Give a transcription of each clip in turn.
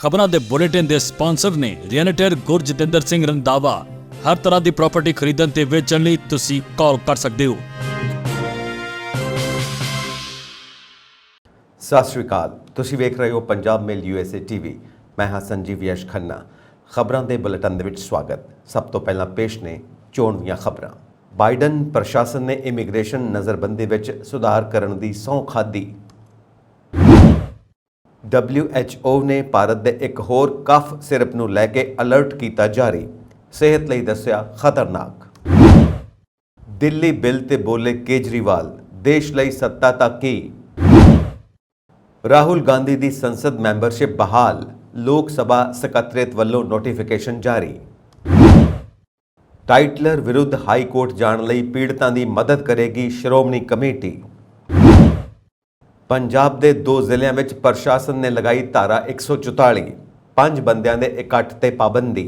ਖਬਰਾਂ ਦੇ ਬੁਲੇਟਿਨ ਦੇ ਸਪਾਂਸਰ ਨੇ ਰੀਅਲਟਰ ਗੁਰਜਤਿੰਦਰ ਸਿੰਘ ਰੰਧਾਵਾ। ਹਰ ਤਰ੍ਹਾਂ ਦੀ ਪ੍ਰਾਪਰਟੀ ਖਰੀਦਣ ਤੇ ਵੇਚਣ ਲਈ ਤੁਸੀਂ ਕਾਲ ਕਰ ਸਕਦੇ ਹੋ। ਸਤਿ ਸ਼੍ਰੀ ਅਕਾਲ, ਤੁਸੀਂ ਵੇਖ ਰਹੇ ਹੋ ਪੰਜਾਬ ਮੇਲ USA TV। ਮੈਂ ਹਾਂ ਸੰਜੀਵ ਯਸ਼ ਖੰਨਾ। ਖਬਰਾਂ ਦੇ ਬੁਲੇਟਿਨ ਦੇ ਵਿੱਚ ਸਵਾਗਤ। ਸਭ ਤੋਂ ਪਹਿਲਾਂ ਪੇਸ਼ ਨੇ ਚੋਣ ਦੀਆਂ ਖਬਰਾਂ। ਬਾਈਡਨ ਪ੍ਰਸ਼ਾਸਨ ਨੇ ਇਮੀਗ੍ਰੇਸ਼ਨ ਨਜ਼ਰਬੰਦੀ ਵਿੱਚ ਸੁਧਾਰ ਕਰਨ ਦੀ ਸਹੁੰ ਖਾਧੀ। WHO ਨੇ ਭਾਰਤ ਦੇ ਇੱਕ ਹੋਰ ਕਫ ਸਿਰਪ ਨੂੰ ਲੈ ਕੇ ਅਲਰਟ ਕੀਤਾ ਜਾਰੀ, ਸਿਹਤ ਲਈ ਦੱਸਿਆ ਖਤਰਨਾਕ। ਦਿੱਲੀ ਬਿੱਲ ਤੇ ਬੋਲੇ ਕੇਜਰੀਵਾਲ, ਦੇਸ਼ ਲਈ ਸੱਤਾ ਤਾਂ ਕੀ। ਰਾਹੁਲ ਗਾਂਧੀ ਦੀ ਸੰਸਦ ਮੈਂਬਰਸ਼ਿਪ ਬਹਾਲ, ਲੋਕ ਸਭਾ ਸਕੱਤਰੇਤ ਵੱਲੋਂ ਨੋਟੀਫਿਕੇਸ਼ਨ ਜਾਰੀ। ਟਾਈਟਲਰ ਵਿਰੁੱਧ ਹਾਈ ਕੋਰਟ ਜਾਣ ਲਈ ਪੀੜਤਾਂ ਦੀ ਮਦਦ ਕਰੇਗੀ ਸ਼੍ਰੋਮਣੀ ਕਮੇਟੀ। ਪੰਜਾਬ ਦੇ 2 ਜ਼ਿਲ੍ਹਿਆਂ ਵਿੱਚ ਪ੍ਰਸ਼ਾਸਨ ਨੇ ਲਗਾਈ ਧਾਰਾ 144, 5 ਬੰਦਿਆਂ ਦੇ ਇਕੱਠ ਤੇ ਪਾਬੰਦੀ।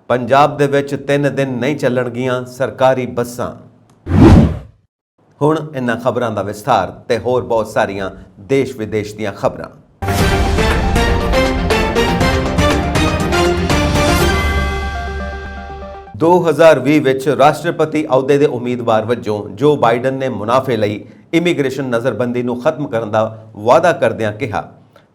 ਪੰਜਾਬ ਦੇ ਵਿੱਚ 3 ਦਿਨ ਨਹੀਂ ਚੱਲਣਗੀਆਂ ਸਰਕਾਰੀ ਬੱਸਾਂ। ਹੁਣ ਇਹਨਾਂ ਖਬਰਾਂ ਦਾ ਵਿਸਥਾਰ ਤੇ ਹੋਰ ਬਹੁਤ ਸਾਰੀਆਂ ਦੇਸ਼ ਵਿਦੇਸ਼ ਦੀਆਂ ਖਬਰਾਂ। 2020 ਵਿੱਚ ਰਾਸ਼ਟਰਪਤੀ ਅਹੁਦੇ ਦੇ ਉਮੀਦਵਾਰ ਵਜੋਂ ਜੋ ਬਾਈਡਨ ਨੇ ਮੁਨਾਫੇ ਲਈ ਇਮੀਗ੍ਰੇਸ਼ਨ ਨਜ਼ਰਬੰਦੀ ਨੂੰ ਖਤਮ ਕਰਨ ਦਾ ਵਾਅਦਾ ਕਰਦਿਆਂ ਕਿਹਾ,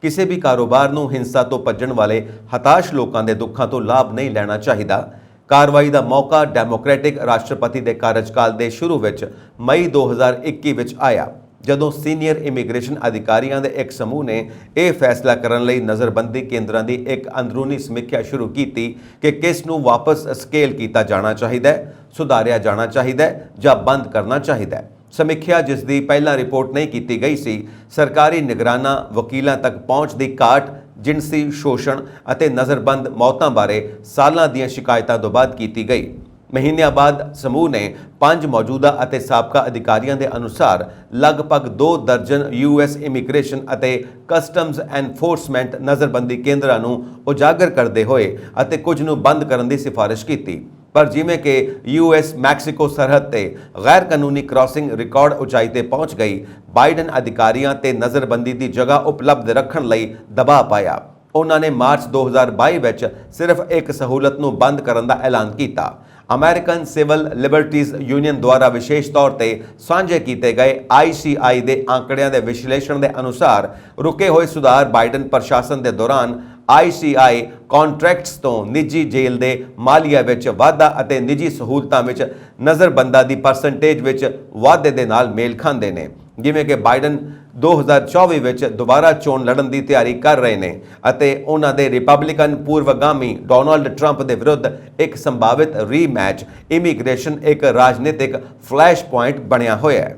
ਕਿਸੇ ਵੀ ਕਾਰੋਬਾਰ ਨੂੰ ਹਿੰਸਾ ਤੋਂ ਭੱਜਣ ਵਾਲੇ ਹਤਾਸ਼ ਲੋਕਾਂ ਦੇ ਦੁੱਖਾਂ ਤੋਂ ਲਾਭ ਨਹੀਂ ਲੈਣਾ ਚਾਹੀਦਾ। ਕਾਰਵਾਈ ਦਾ ਮੌਕਾ ਡੈਮੋਕ੍ਰੈਟਿਕ ਰਾਸ਼ਟਰਪਤੀ ਦੇ ਕਾਰਜਕਾਲ ਦੇ ਸ਼ੁਰੂ ਵਿੱਚ ਮਈ 2021 ਵਿੱਚ ਆਇਆ, ਜਦੋਂ ਸੀਨੀਅਰ ਇਮੀਗ੍ਰੇਸ਼ਨ ਅਧਿਕਾਰੀਆਂ ਦੇ ਇੱਕ ਸਮੂਹ ਨੇ ਇਹ ਫੈਸਲਾ ਕਰਨ ਲਈ ਨਜ਼ਰਬੰਦੀ ਕੇਂਦਰਾਂ ਦੀ ਇੱਕ ਅੰਦਰੂਨੀ ਸਮੀਖਿਆ ਸ਼ੁਰੂ ਕੀਤੀ ਕਿ ਕਿਸ ਨੂੰ ਵਾਪਸ ਸਕੇਲ ਕੀਤਾ ਜਾਣਾ ਚਾਹੀਦਾ ਹੈ, ਸੁਧਾਰਿਆ ਜਾਣਾ ਚਾਹੀਦਾ ਹੈ ਜਾਂ ਬੰਦ ਕਰਨਾ ਚਾਹੀਦਾ ਹੈ। ਸਮੀਖਿਆ, ਜਿਸ ਦੀ ਪਹਿਲਾਂ ਰਿਪੋਰਟ ਨਹੀਂ ਕੀਤੀ ਗਈ ਸੀ, ਸਰਕਾਰੀ ਨਿਗਰਾਨਾਂ, ਵਕੀਲਾਂ ਤੱਕ ਪਹੁੰਚ ਦੀ ਘਾਟ, ਜਿਨਸੀ ਸ਼ੋਸ਼ਣ ਅਤੇ ਨਜ਼ਰਬੰਦ ਮੌਤਾਂ ਬਾਰੇ ਸਾਲਾਂ ਦੀਆਂ ਸ਼ਿਕਾਇਤਾਂ ਤੋਂ ਬਾਅਦ ਕੀਤੀ ਗਈ। ਮਹੀਨਿਆਂ ਬਾਅਦ ਸਮੂਹ ਨੇ 5 ਮੌਜੂਦਾ ਅਤੇ ਸਾਬਕਾ ਅਧਿਕਾਰੀਆਂ ਦੇ ਅਨੁਸਾਰ ਲਗਭਗ 2 ਦਰਜਨ US ਇਮੀਗ੍ਰੇਸ਼ਨ ਅਤੇ ਕਸਟਮਜ਼ ਐਨਫੋਰਸਮੈਂਟ ਨਜ਼ਰਬੰਦੀ ਕੇਂਦਰਾਂ ਨੂੰ ਉਜਾਗਰ ਕਰਦੇ ਹੋਏ ਅਤੇ ਕੁਝ ਨੂੰ ਬੰਦ ਕਰਨ ਦੀ ਸਿਫਾਰਿਸ਼ ਕੀਤੀ। ਪਰ ਜਿਵੇਂ ਕਿ US ਮੈਕਸੀਕੋ ਸਰਹੱਦ ਤੇ ਗੈਰ ਕਾਨੂੰਨੀ ਕ੍ਰਾਸਿੰਗ ਰਿਕਾਰਡ ਉਚਾਈ ਤੇ ਪਹੁੰਚ ਗਈ, ਬਾਈਡਨ ਅਧਿਕਾਰੀਆਂ ਤੇ ਨਜ਼ਰਬੰਦੀ ਦੀ ਜਗ੍ਹਾ ਉਪਲਬਧ ਰੱਖਣ ਲਈ ਦਬਾਅ ਪਾਇਆ। ਉਹਨਾਂ ਨੇ ਮਾਰਚ 2022 ਵਿੱਚ ਸਿਰਫ ਇੱਕ ਸਹੂਲਤ ਨੂੰ ਬੰਦ ਕਰਨ ਦਾ ਐਲਾਨ ਕੀਤਾ। ਅਮਰੀਕਨ ਸਿਵਲ ਲਿਬਰਟੀਜ਼ ਯੂਨੀਅਨ ਦੁਆਰਾ ਵਿਸ਼ੇਸ਼ ਤੌਰ ਤੇ ਸਾਂਝੇ ਕੀਤੇ ਗਏ ICI ਦੇ ਆંકੜਿਆਂ ਦੇ ਵਿਸ਼ਲੇਸ਼ਣ ਦੇ ਅਨੁਸਾਰ ਰੁਕੇ ਹੋਏ ਸੁਧਾਰ ਬਾਈਡਨ ਪ੍ਰਸ਼ਾਸਨ ਦੇ ਦੌਰਾਨ ICI ਕੰਟਰੈਕਟਸ ਤੋਂ ਨਿੱਜੀ ਜੇਲ੍ਹ ਦੇ ਮਾਲੀਆ ਵਿੱਚ ਵਾਧਾ ਅਤੇ ਨਿੱਜੀ ਸਹੂਲਤਾਂ ਵਿੱਚ ਨਜ਼ਰਬੰਦਾਂ ਦੀ ਪਰਸੈਂਟੇਜ ਵਿੱਚ ਵਾਧੇ ਦੇ ਨਾਲ ਮੇਲ ਖਾਂਦੇ ਨੇ। ਜਿਵੇਂ ਕਿ ਬਾਈਡਨ 2024 ਵਿੱਚ ਦੁਬਾਰਾ ਚੋਣ ਲੜਨ ਦੀ ਤਿਆਰੀ ਕਰ ਰਹੇ ਨੇ ਅਤੇ ਉਹਨਾਂ ਦੇ ਰਿਪਬਲਿਕਨ ਪੂਰਵਗਾਮੀ ਡੋਨਾਲਡ ਟਰੰਪ ਦੇ ਵਿਰੁੱਧ ਇੱਕ ਸੰਭਾਵਿਤ ਰੀਮੈਚ ਇਮੀਗ੍ਰੇਸ਼ਨ ਇੱਕ ਰਾਜਨੀਤਿਕ ਫਲੈਸ਼ ਪੁਆਇੰਟ ਬਣਿਆ ਹੋਇਆ ਹੈ।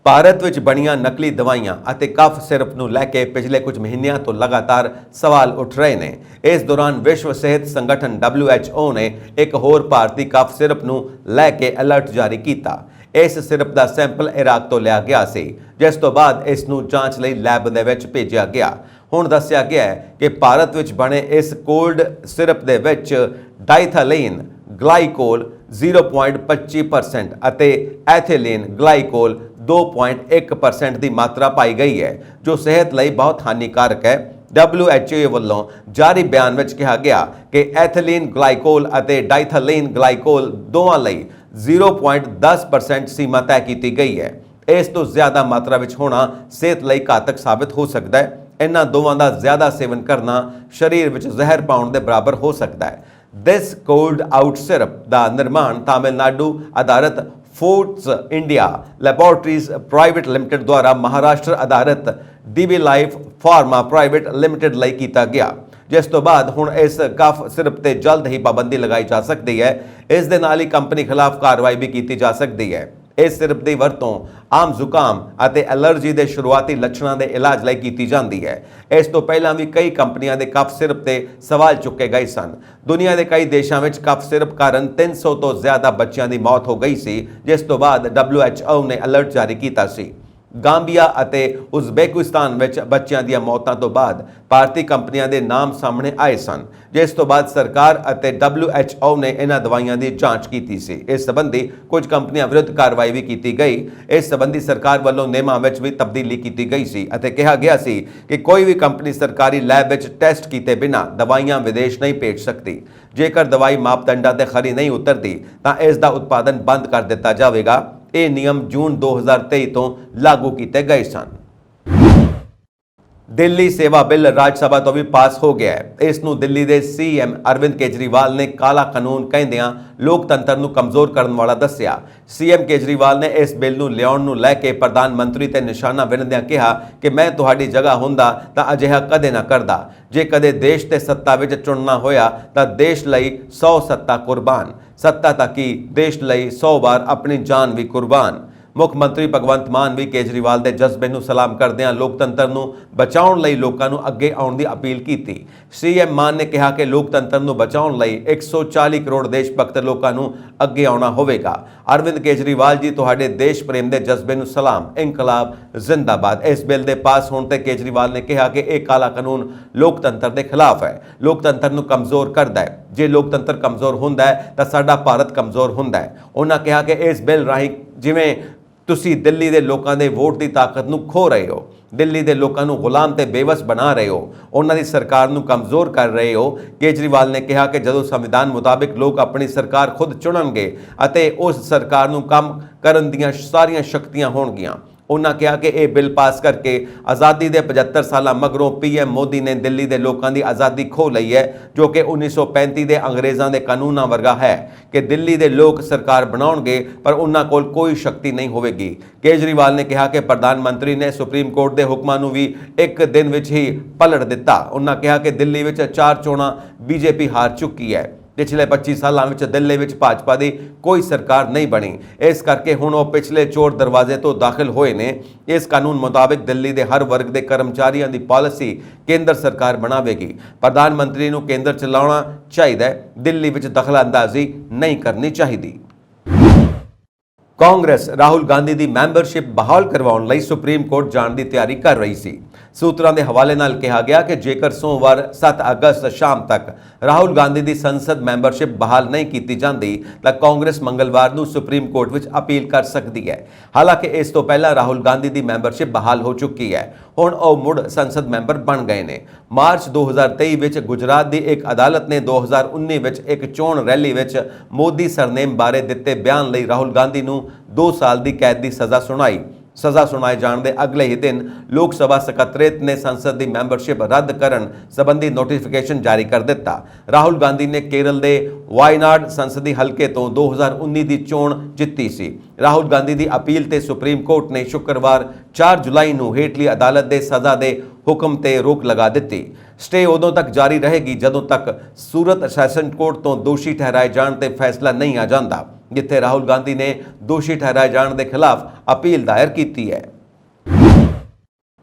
ਭਾਰਤ ਵਿੱਚ ਬਣੀਆਂ ਨਕਲੀ ਦਵਾਈਆਂ ਅਤੇ ਕਫ ਸਿਰਪ ਨੂੰ ਲੈ ਕੇ ਪਿਛਲੇ ਕੁਝ ਮਹੀਨਿਆਂ ਤੋਂ ਲਗਾਤਾਰ ਸਵਾਲ ਉੱਠ ਰਹੇ ਨੇ। ਇਸ ਦੌਰਾਨ ਵਿਸ਼ਵ ਸਿਹਤ ਸੰਗਠਨ WHO ਨੇ ਇੱਕ ਹੋਰ ਭਾਰਤੀ ਕਫ ਸਿਰਪ ਨੂੰ ਲੈ ਕੇ ਅਲਰਟ ਜਾਰੀ ਕੀਤਾ। ਇਸ ਸਿਰਪ ਦਾ ਸੈਂਪਲ ਇਰਾਕ ਤੋਂ ਲਿਆ ਗਿਆ ਸੀ, ਜਿਸ ਤੋਂ ਬਾਅਦ ਇਸ ਨੂੰ ਜਾਂਚ ਲਈ ਲੈਬ ਦੇ ਵਿੱਚ ਭੇਜਿਆ ਗਿਆ। ਹੁਣ ਦੱਸਿਆ ਗਿਆ ਹੈ ਕਿ ਭਾਰਤ ਵਿੱਚ ਬਣੇ ਇਸ ਕੋਲਡ ਸਿਰਪ ਦੇ ਵਿੱਚ ਡਾਈਥਾਲੀਨ ਗਲਾਈਕੋਲ 0.25% ਅਤੇ ਐਥਿਲੀਨ ਗਲਾਈਕੋਲ 2.1% ਦੀ ਮਾਤਰਾ ਪਾਈ ਗਈ ਹੈ, ਜੋ ਸਿਹਤ ਲਈ ਬਹੁਤ ਹਾਨੀਕਾਰਕ ਹੈ। WHO ਵੱਲੋਂ ਜਾਰੀ ਬਿਆਨ ਵਿੱਚ ਕਿਹਾ ਗਿਆ ਕਿ ਐਥਿਲੀਨ ਗਲਾਈਕੋਲ ਅਤੇ ਡਾਈਥਾਲੀਨ ਗਲਾਈਕੋਲ ਦੋਵਾਂ ਲਈ 0.10% ਸੀਮਾ ਤੈਅ ਕੀਤੀ ਗਈ ਹੈ। ਇਸ ਤੋਂ ਜ਼ਿਆਦਾ ਮਾਤਰਾ ਵਿੱਚ ਹੋਣਾ ਸਿਹਤ ਲਈ ਘਾਤਕ ਸਾਬਿਤ ਹੋ ਸਕਦਾ ਹੈ। ਇਹਨਾਂ ਦੋਵਾਂ ਦਾ ਜ਼ਿਆਦਾ ਸੇਵਨ ਕਰਨਾ ਸਰੀਰ ਵਿੱਚ ਜ਼ਹਿਰ ਪਾਉਣ ਦੇ ਬਰਾਬਰ ਹੋ ਸਕਦਾ ਹੈ। ਦਿਸ ਕੋਲਡ ਆਊਟ ਸਿਰਪ ਦਾ ਨਿਰਮਾਣ ਤਾਮਿਲਨਾਡੂ ਆਧਾਰਿਤ foods India laboratories private limited ਦੁਆਰਾ ਮਹਾਰਾਸ਼ਟਰ ਆਧਾਰਿਤ DB life pharma private limited ਲਈ ਕੀਤਾ ਗਿਆ, ਜਿਸ ਤੋਂ ਬਾਅਦ ਹੁਣ ਇਸ ਕਫ ਸਿਰਪ ਤੇ ਜਲਦ ਹੀ ਪਾਬੰਦੀ ਲਗਾਈ ਜਾ ਸਕਦੀ ਹੈ। ਇਸ ਦੇ ਨਾਲ ਹੀ ਕੰਪਨੀ ਖਿਲਾਫ ਕਾਰਵਾਈ ਵੀ ਕੀਤੀ ਜਾ ਸਕਦੀ ਹੈ। ਇਸ ਸਿਰਪ ਦੀ ਵਰਤੋਂ ਆਮ ਜ਼ੁਕਾਮ ਅਤੇ ਐਲਰਜੀ ਦੇ ਸ਼ੁਰੂਆਤੀ ਲੱਛਣਾਂ ਦੇ ਇਲਾਜ ਲਈ ਕੀਤੀ ਜਾਂਦੀ ਹੈ। ਇਸ ਤੋਂ ਪਹਿਲਾਂ ਵੀ ਕਈ ਕੰਪਨੀਆਂ ਦੇ ਕਫ ਸਿਰਪ ਤੇ ਸਵਾਲ ਚੁੱਕੇ ਗਏ ਸਨ। ਦੁਨੀਆ ਦੇ ਕਈ ਦੇਸ਼ਾਂ ਵਿੱਚ ਕਫ ਸਿਰਪ ਕਾਰਨ 300 ਤੋਂ ਜ਼ਿਆਦਾ ਬੱਚਿਆਂ ਦੀ ਮੌਤ ਹੋ ਗਈ ਸੀ, ਜਿਸ ਤੋਂ ਬਾਅਦ WHO ਨੇ ਅਲਰਟ ਜਾਰੀ ਕੀਤਾ ਸੀ। ਗਾਂਬੀਆ ਅਤੇ ਉਜ਼ਬੇਕਿਸਤਾਨ ਵਿੱਚ ਬੱਚਿਆਂ ਦੀਆਂ ਮੌਤਾਂ ਤੋਂ ਬਾਅਦ ਭਾਰਤੀ ਕੰਪਨੀਆਂ ਦੇ ਨਾਮ ਸਾਹਮਣੇ ਆਏ ਸਨ, ਜਿਸ ਤੋਂ ਬਾਅਦ ਸਰਕਾਰ ਅਤੇ WHO ਨੇ ਇਹਨਾਂ ਦਵਾਈਆਂ ਦੀ ਜਾਂਚ ਕੀਤੀ ਸੀ। ਇਸ ਸੰਬੰਧੀ ਕੁਝ ਕੰਪਨੀਆਂ ਵਿਰੁੱਧ ਕਾਰਵਾਈ ਵੀ ਕੀਤੀ ਗਈ। ਇਸ ਸੰਬੰਧੀ ਸਰਕਾਰ ਵੱਲੋਂ ਨਿਯਮਾਂ ਵਿੱਚ ਵੀ ਤਬਦੀਲੀ ਕੀਤੀ ਗਈ ਸੀ ਅਤੇ ਕਿਹਾ ਗਿਆ ਸੀ ਕਿ ਕੋਈ ਵੀ ਕੰਪਨੀ ਸਰਕਾਰੀ ਲੈਬ ਵਿੱਚ ਟੈਸਟ ਕੀਤੇ ਬਿਨਾਂ ਦਵਾਈਆਂ ਵਿਦੇਸ਼ ਨਹੀਂ ਭੇਜ ਸਕਦੀ। ਜੇਕਰ ਦਵਾਈ ਮਾਪਦੰਡਾਂ ਤੇ ਖਰੀ ਨਹੀਂ ਉਤਰਦੀ ਤਾਂ ਇਸ ਦਾ ਉਤਪਾਦਨ ਬੰਦ ਕਰ ਦਿੱਤਾ ਜਾਵੇਗਾ। ਇਹ ਨਿਯਮ ਜੂਨ 2023 ਤੋਂ ਲਾਗੂ ਕੀਤੇ ਗਏ ਸਨ। ਦਿੱਲੀ ਸੇਵਾ ਬਿੱਲ ਰਾਜ ਸਭਾ ਤੋਂ ਵੀ ਪਾਸ ਹੋ ਗਿਆ ਹੈ। ਇਸ ਨੂੰ ਦਿੱਲੀ ਦੇ CM ਅਰਵਿੰਦ ਕੇਜਰੀਵਾਲ ਨੇ ਕਾਲਾ ਕਾਨੂੰਨ ਕਹਿੰਦਿਆਂ ਲੋਕਤੰਤਰ ਨੂੰ ਕਮਜ਼ੋਰ ਕਰਨ ਵਾਲਾ ਦੱਸਿਆ। CM ਕੇਜਰੀਵਾਲ ਨੇ ਇਸ ਬਿੱਲ ਨੂੰ ਲਿਆਉਣ ਨੂੰ ਲੈ ਕੇ ਪ੍ਰਧਾਨ ਮੰਤਰੀ ਤੇ ਨਿਸ਼ਾਨਾ ਬਿੰਨਦਿਆਂ ਕਿਹਾ ਕਿ ਮੈਂ ਤੁਹਾਡੀ ਜਗ੍ਹਾ ਹੁੰਦਾ ਤਾਂ ਅਜਿਹਾ ਕਦੇ ਨਾ ਕਰਦਾ। ਜੇ ਕਦੇ ਦੇਸ਼ ਤੇ ਸੱਤਾ ਵਿੱਚ ਚੁਣਨਾ ਹੋਇਆ ਤਾਂ ਦੇਸ਼ ਲਈ 100 ਸੱਤਾ ਕੁਰਬਾਨ, ਸੱਤਾ ਤਾਂ ਕੀ ਦੇਸ਼ ਲਈ 100 ਵਾਰ ਆਪਣੀ ਜਾਨ ਵੀ ਕੁਰਬਾਨ। ਮੁੱਖ ਮੰਤਰੀ ਭਗਵੰਤ ਮਾਨ ਵੀ ਕੇਜਰੀਵਾਲ ਦੇ ਜਜ਼ਬੇ ਨੂੰ ਸਲਾਮ ਕਰਦਿਆਂ ਲੋਕਤੰਤਰ ਨੂੰ ਬਚਾਉਣ ਲਈ ਲੋਕਾਂ ਨੂੰ ਅੱਗੇ ਆਉਣ ਦੀ ਅਪੀਲ ਕੀਤੀ। CM ਮਾਨ ਨੇ ਕਿਹਾ ਕਿ ਲੋਕਤੰਤਰ ਨੂੰ ਬਚਾਉਣ ਲਈ 140 ਕਰੋੜ ਦੇਸ਼ ਭਗਤ ਲੋਕਾਂ ਨੂੰ ਅੱਗੇ ਆਉਣਾ ਹੋਵੇਗਾ। ਅਰਵਿੰਦ ਕੇਜਰੀਵਾਲ ਜੀ, ਤੁਹਾਡੇ ਦੇਸ਼ ਪ੍ਰੇਮ ਦੇ ਜਜ਼ਬੇ ਨੂੰ ਸਲਾਮ, ਇਨਕਲਾਬ ਜ਼ਿੰਦਾਬਾਦ। ਇਸ ਬਿੱਲ ਦੇ ਪਾਸ ਹੋਣ ਤੇ ਕੇਜਰੀਵਾਲ ਨੇ ਕਿਹਾ ਕਿ ਇਹ ਕਾਲਾ ਕਾਨੂੰਨ ਲੋਕਤੰਤਰ ਦੇ ਖਿਲਾਫ ਹੈ, ਲੋਕਤੰਤਰ ਨੂੰ ਕਮਜ਼ੋਰ ਕਰਦਾ ਹੈ। ਜੇ ਲੋਕਤੰਤਰ ਕਮਜ਼ੋਰ ਹੁੰਦਾ ਹੈ ਤਾਂ ਸਾਡਾ ਭਾਰਤ ਕਮਜ਼ੋਰ ਹੁੰਦਾ ਹੈ। ਉਹਨਾਂ ਕਿਹਾ ਕਿ ਇਸ ਬਿੱਲ ਰਾਹੀਂ ਜਿਵੇਂ ਤੁਸੀਂ ਦਿੱਲੀ ਦੇ ਲੋਕਾਂ ਦੇ ਵੋਟ ਦੀ ਤਾਕਤ ਨੂੰ ਖੋ ਰਹੇ ਹੋ, ਦਿੱਲੀ ਦੇ ਲੋਕਾਂ ਨੂੰ ਗੁਲਾਮ ਤੇ ਬੇਵਸ ਬਣਾ ਰਹੇ ਹੋ, ਉਹਨਾਂ ਦੀ ਸਰਕਾਰ ਨੂੰ ਕਮਜ਼ੋਰ ਕਰ ਰਹੇ ਹੋ। ਕੇਜਰੀਵਾਲ ਨੇ ਕਿਹਾ ਕਿ ਜਦੋਂ ਸੰਵਿਧਾਨ ਮੁਤਾਬਿਕ ਲੋਕ ਆਪਣੀ ਸਰਕਾਰ ਖੁਦ ਚੁਣਨਗੇ ਅਤੇ ਉਸ ਸਰਕਾਰ ਨੂੰ ਕੰਮ ਕਰਨ ਦੀਆਂ ਸਾਰੀਆਂ ਸ਼ਕਤੀਆਂ ਹੋਣਗੀਆਂ। ਉਹਨਾਂ ਕਿਹਾ ਕਿ ਇਹ ਬਿੱਲ ਪਾਸ ਕਰਕੇ ਆਜ਼ਾਦੀ ਦੇ 75 ਸਾਲਾਂ ਮਗਰੋਂ PM ਮੋਦੀ ਨੇ ਦਿੱਲੀ ਦੇ ਲੋਕਾਂ ਦੀ ਆਜ਼ਾਦੀ ਖੋਹ ਲਈ ਹੈ, ਜੋ ਕਿ 1935 ਦੇ ਅੰਗਰੇਜ਼ਾਂ ਦੇ ਕਾਨੂੰਨਾਂ ਵਰਗਾ ਹੈ ਕਿ ਦਿੱਲੀ ਦੇ ਲੋਕ ਸਰਕਾਰ ਬਣਾਉਣਗੇ ਪਰ ਉਹਨਾਂ ਕੋਲ ਕੋਈ ਸ਼ਕਤੀ ਨਹੀਂ ਹੋਵੇਗੀ। ਕੇਜਰੀਵਾਲ ਨੇ ਕਿਹਾ ਕਿ ਪ੍ਰਧਾਨ ਮੰਤਰੀ ਨੇ ਸੁਪਰੀਮ ਕੋਰਟ ਦੇ ਹੁਕਮਾਂ ਨੂੰ ਵੀ ਇੱਕ ਦਿਨ ਵਿੱਚ ਹੀ ਪਲਟ ਦਿੱਤਾ। ਉਹਨਾਂ ਕਿਹਾ ਕਿ ਦਿੱਲੀ ਵਿੱਚ 4 ਚੋਣਾਂ BJP ਹਾਰ ਚੁੱਕੀ ਹੈ। ਪਿਛਲੇ 25 ਸਾਲਾਂ ਵਿੱਚ ਦਿੱਲੀ ਵਿੱਚ ਭਾਜਪਾ ਦੀ ਕੋਈ ਸਰਕਾਰ ਨਹੀਂ ਬਣੀ। ਇਸ ਕਰਕੇ ਹੁਣ ਉਹ ਪਿਛਲੇ ਚੋਰ ਦਰਵਾਜ਼ੇ ਤੋਂ ਦਾਖਲ ਹੋਏ ਨੇ। ਇਸ ਕਾਨੂੰਨ ਮੁਤਾਬਿਕ ਦਿੱਲੀ ਦੇ ਹਰ ਵਰਗ ਦੇ ਕਰਮਚਾਰੀਆਂ ਦੀ ਪਾਲਿਸੀ ਕੇਂਦਰ ਸਰਕਾਰ ਬਣਾਵੇਗੀ। ਪ੍ਰਧਾਨ ਮੰਤਰੀ ਨੂੰ ਕੇਂਦਰ ਚਲਾਉਣਾ ਚਾਹੀਦਾ ਹੈ, ਦਿੱਲੀ ਵਿੱਚ ਦਖਲਅੰਦਾਜ਼ੀ ਨਹੀਂ ਕਰਨੀ ਚਾਹੀਦੀ। ਕਾਂਗਰਸ ਰਾਹੁਲ ਗਾਂਧੀ ਦੀ ਮੈਂਬਰਸ਼ਿਪ ਬਹਾਲ ਕਰਵਾਉਣ ਲਈ ਸੁਪਰੀਮ ਕੋਰਟ ਜਾਣ ਦੀ ਤਿਆਰੀ ਕਰ ਰਹੀ ਸੀ। ਸੂਤਰਾਂ ਦੇ ਹਵਾਲੇ ਨਾਲ ਕਿਹਾ ਗਿਆ ਕਿ ਜੇਕਰ ਸੋਮਵਾਰ 7 ਅਗਸਤ ਸ਼ਾਮ ਤੱਕ ਰਾਹੁਲ ਗਾਂਧੀ ਦੀ ਸੰਸਦ ਮੈਂਬਰਸ਼ਿਪ ਬਹਾਲ ਨਹੀਂ ਕੀਤੀ ਜਾਂਦੀ ਤਾਂ ਕਾਂਗਰਸ ਮੰਗਲਵਾਰ ਨੂੰ ਸੁਪਰੀਮ ਕੋਰਟ ਵਿੱਚ ਅਪੀਲ ਕਰ ਸਕਦੀ ਹੈ। ਹਾਲਾਂਕਿ ਇਸ ਤੋਂ ਪਹਿਲਾਂ ਰਾਹੁਲ ਗਾਂਧੀ ਦੀ ਮੈਂਬਰਸ਼ਿਪ ਬਹਾਲ ਹੋ ਚੁੱਕੀ ਹੈ। ਹੁਣ ਉਹ ਮੁੜ ਸੰਸਦ ਮੈਂਬਰ ਬਣ ਗਏ ਨੇ। ਮਾਰਚ 2023 ਵਿੱਚ ਗੁਜਰਾਤ ਦੀ ਇੱਕ ਅਦਾਲਤ ਨੇ 2019 ਵਿੱਚ ਇੱਕ ਚੋਣ ਰੈਲੀ ਵਿੱਚ ਮੋਦੀ ਸਰਨੇਮ ਬਾਰੇ ਦਿੱਤੇ ਬਿਆਨ ਲਈ ਰਾਹੁਲ ਗਾਂਧੀ ਨੂੰ 2 ਸਾਲ ਦੀ ਕੈਦ ਦੀ ਸਜ਼ਾ ਸੁਣਾਈ। ਸਜ਼ਾ ਸੁਣਾਏ ਜਾਣ ਦੇ ਅਗਲੇ ਹੀ ਦਿਨ ਲੋਕ ਸਭਾ ਸਕੱਤਰੇਤ ਨੇ ਸੰਸਦ ਦੀ ਮੈਂਬਰਸ਼ਿਪ ਰੱਦ ਕਰਨ ਸੰਬੰਧੀ ਨੋਟੀਫਿਕੇਸ਼ਨ ਜਾਰੀ ਕਰ ਦਿੱਤਾ। ਰਾਹੁਲ ਗਾਂਧੀ ਨੇ ਕੇਰਲ ਦੇ ਵਾਇਨਾਡ ਸੰਸਦੀ ਹਲਕੇ ਤੋਂ 2019 ਦੀ ਚੋਣ ਜਿੱਤੀ ਸੀ। ਰਾਹੁਲ ਗਾਂਧੀ ਦੀ ਅਪੀਲ ਤੇ ਸੁਪਰੀਮ ਕੋਰਟ ਨੇ ਸ਼ੁੱਕਰਵਾਰ 4 ਜੁਲਾਈ ਨੂੰ ਹੇਠਲੀ ਅਦਾਲਤ ਦੇ ਸਜ਼ਾ ਦੇ ਹੁਕਮ ਤੇ ਰੋਕ ਲਗਾ ਦਿੱਤੀ। ਸਟੇ ਉਦੋਂ ਤੱਕ ਜਾਰੀ ਰਹੇਗੀ ਜਦੋਂ ਤੱਕ ਸੂਰਤ ਸੈਸ਼ਨ ਕੋਰਟ ਤੋਂ ਦੋਸ਼ੀ ਠਹਿਰਾਏ ਜਾਣ ਤੇ ਫੈਸਲਾ ਨਹੀਂ ਆ ਜਾਂਦਾ, ਜਿੱਥੇ ਰਾਹੁਲ ਗਾਂਧੀ ਨੇ ਦੋਸ਼ੀ ਠਹਿਰਾਏ ਜਾਣ ਦੇ ਖਿਲਾਫ ਅਪੀਲ ਦਾਇਰ ਕੀਤੀ ਹੈ।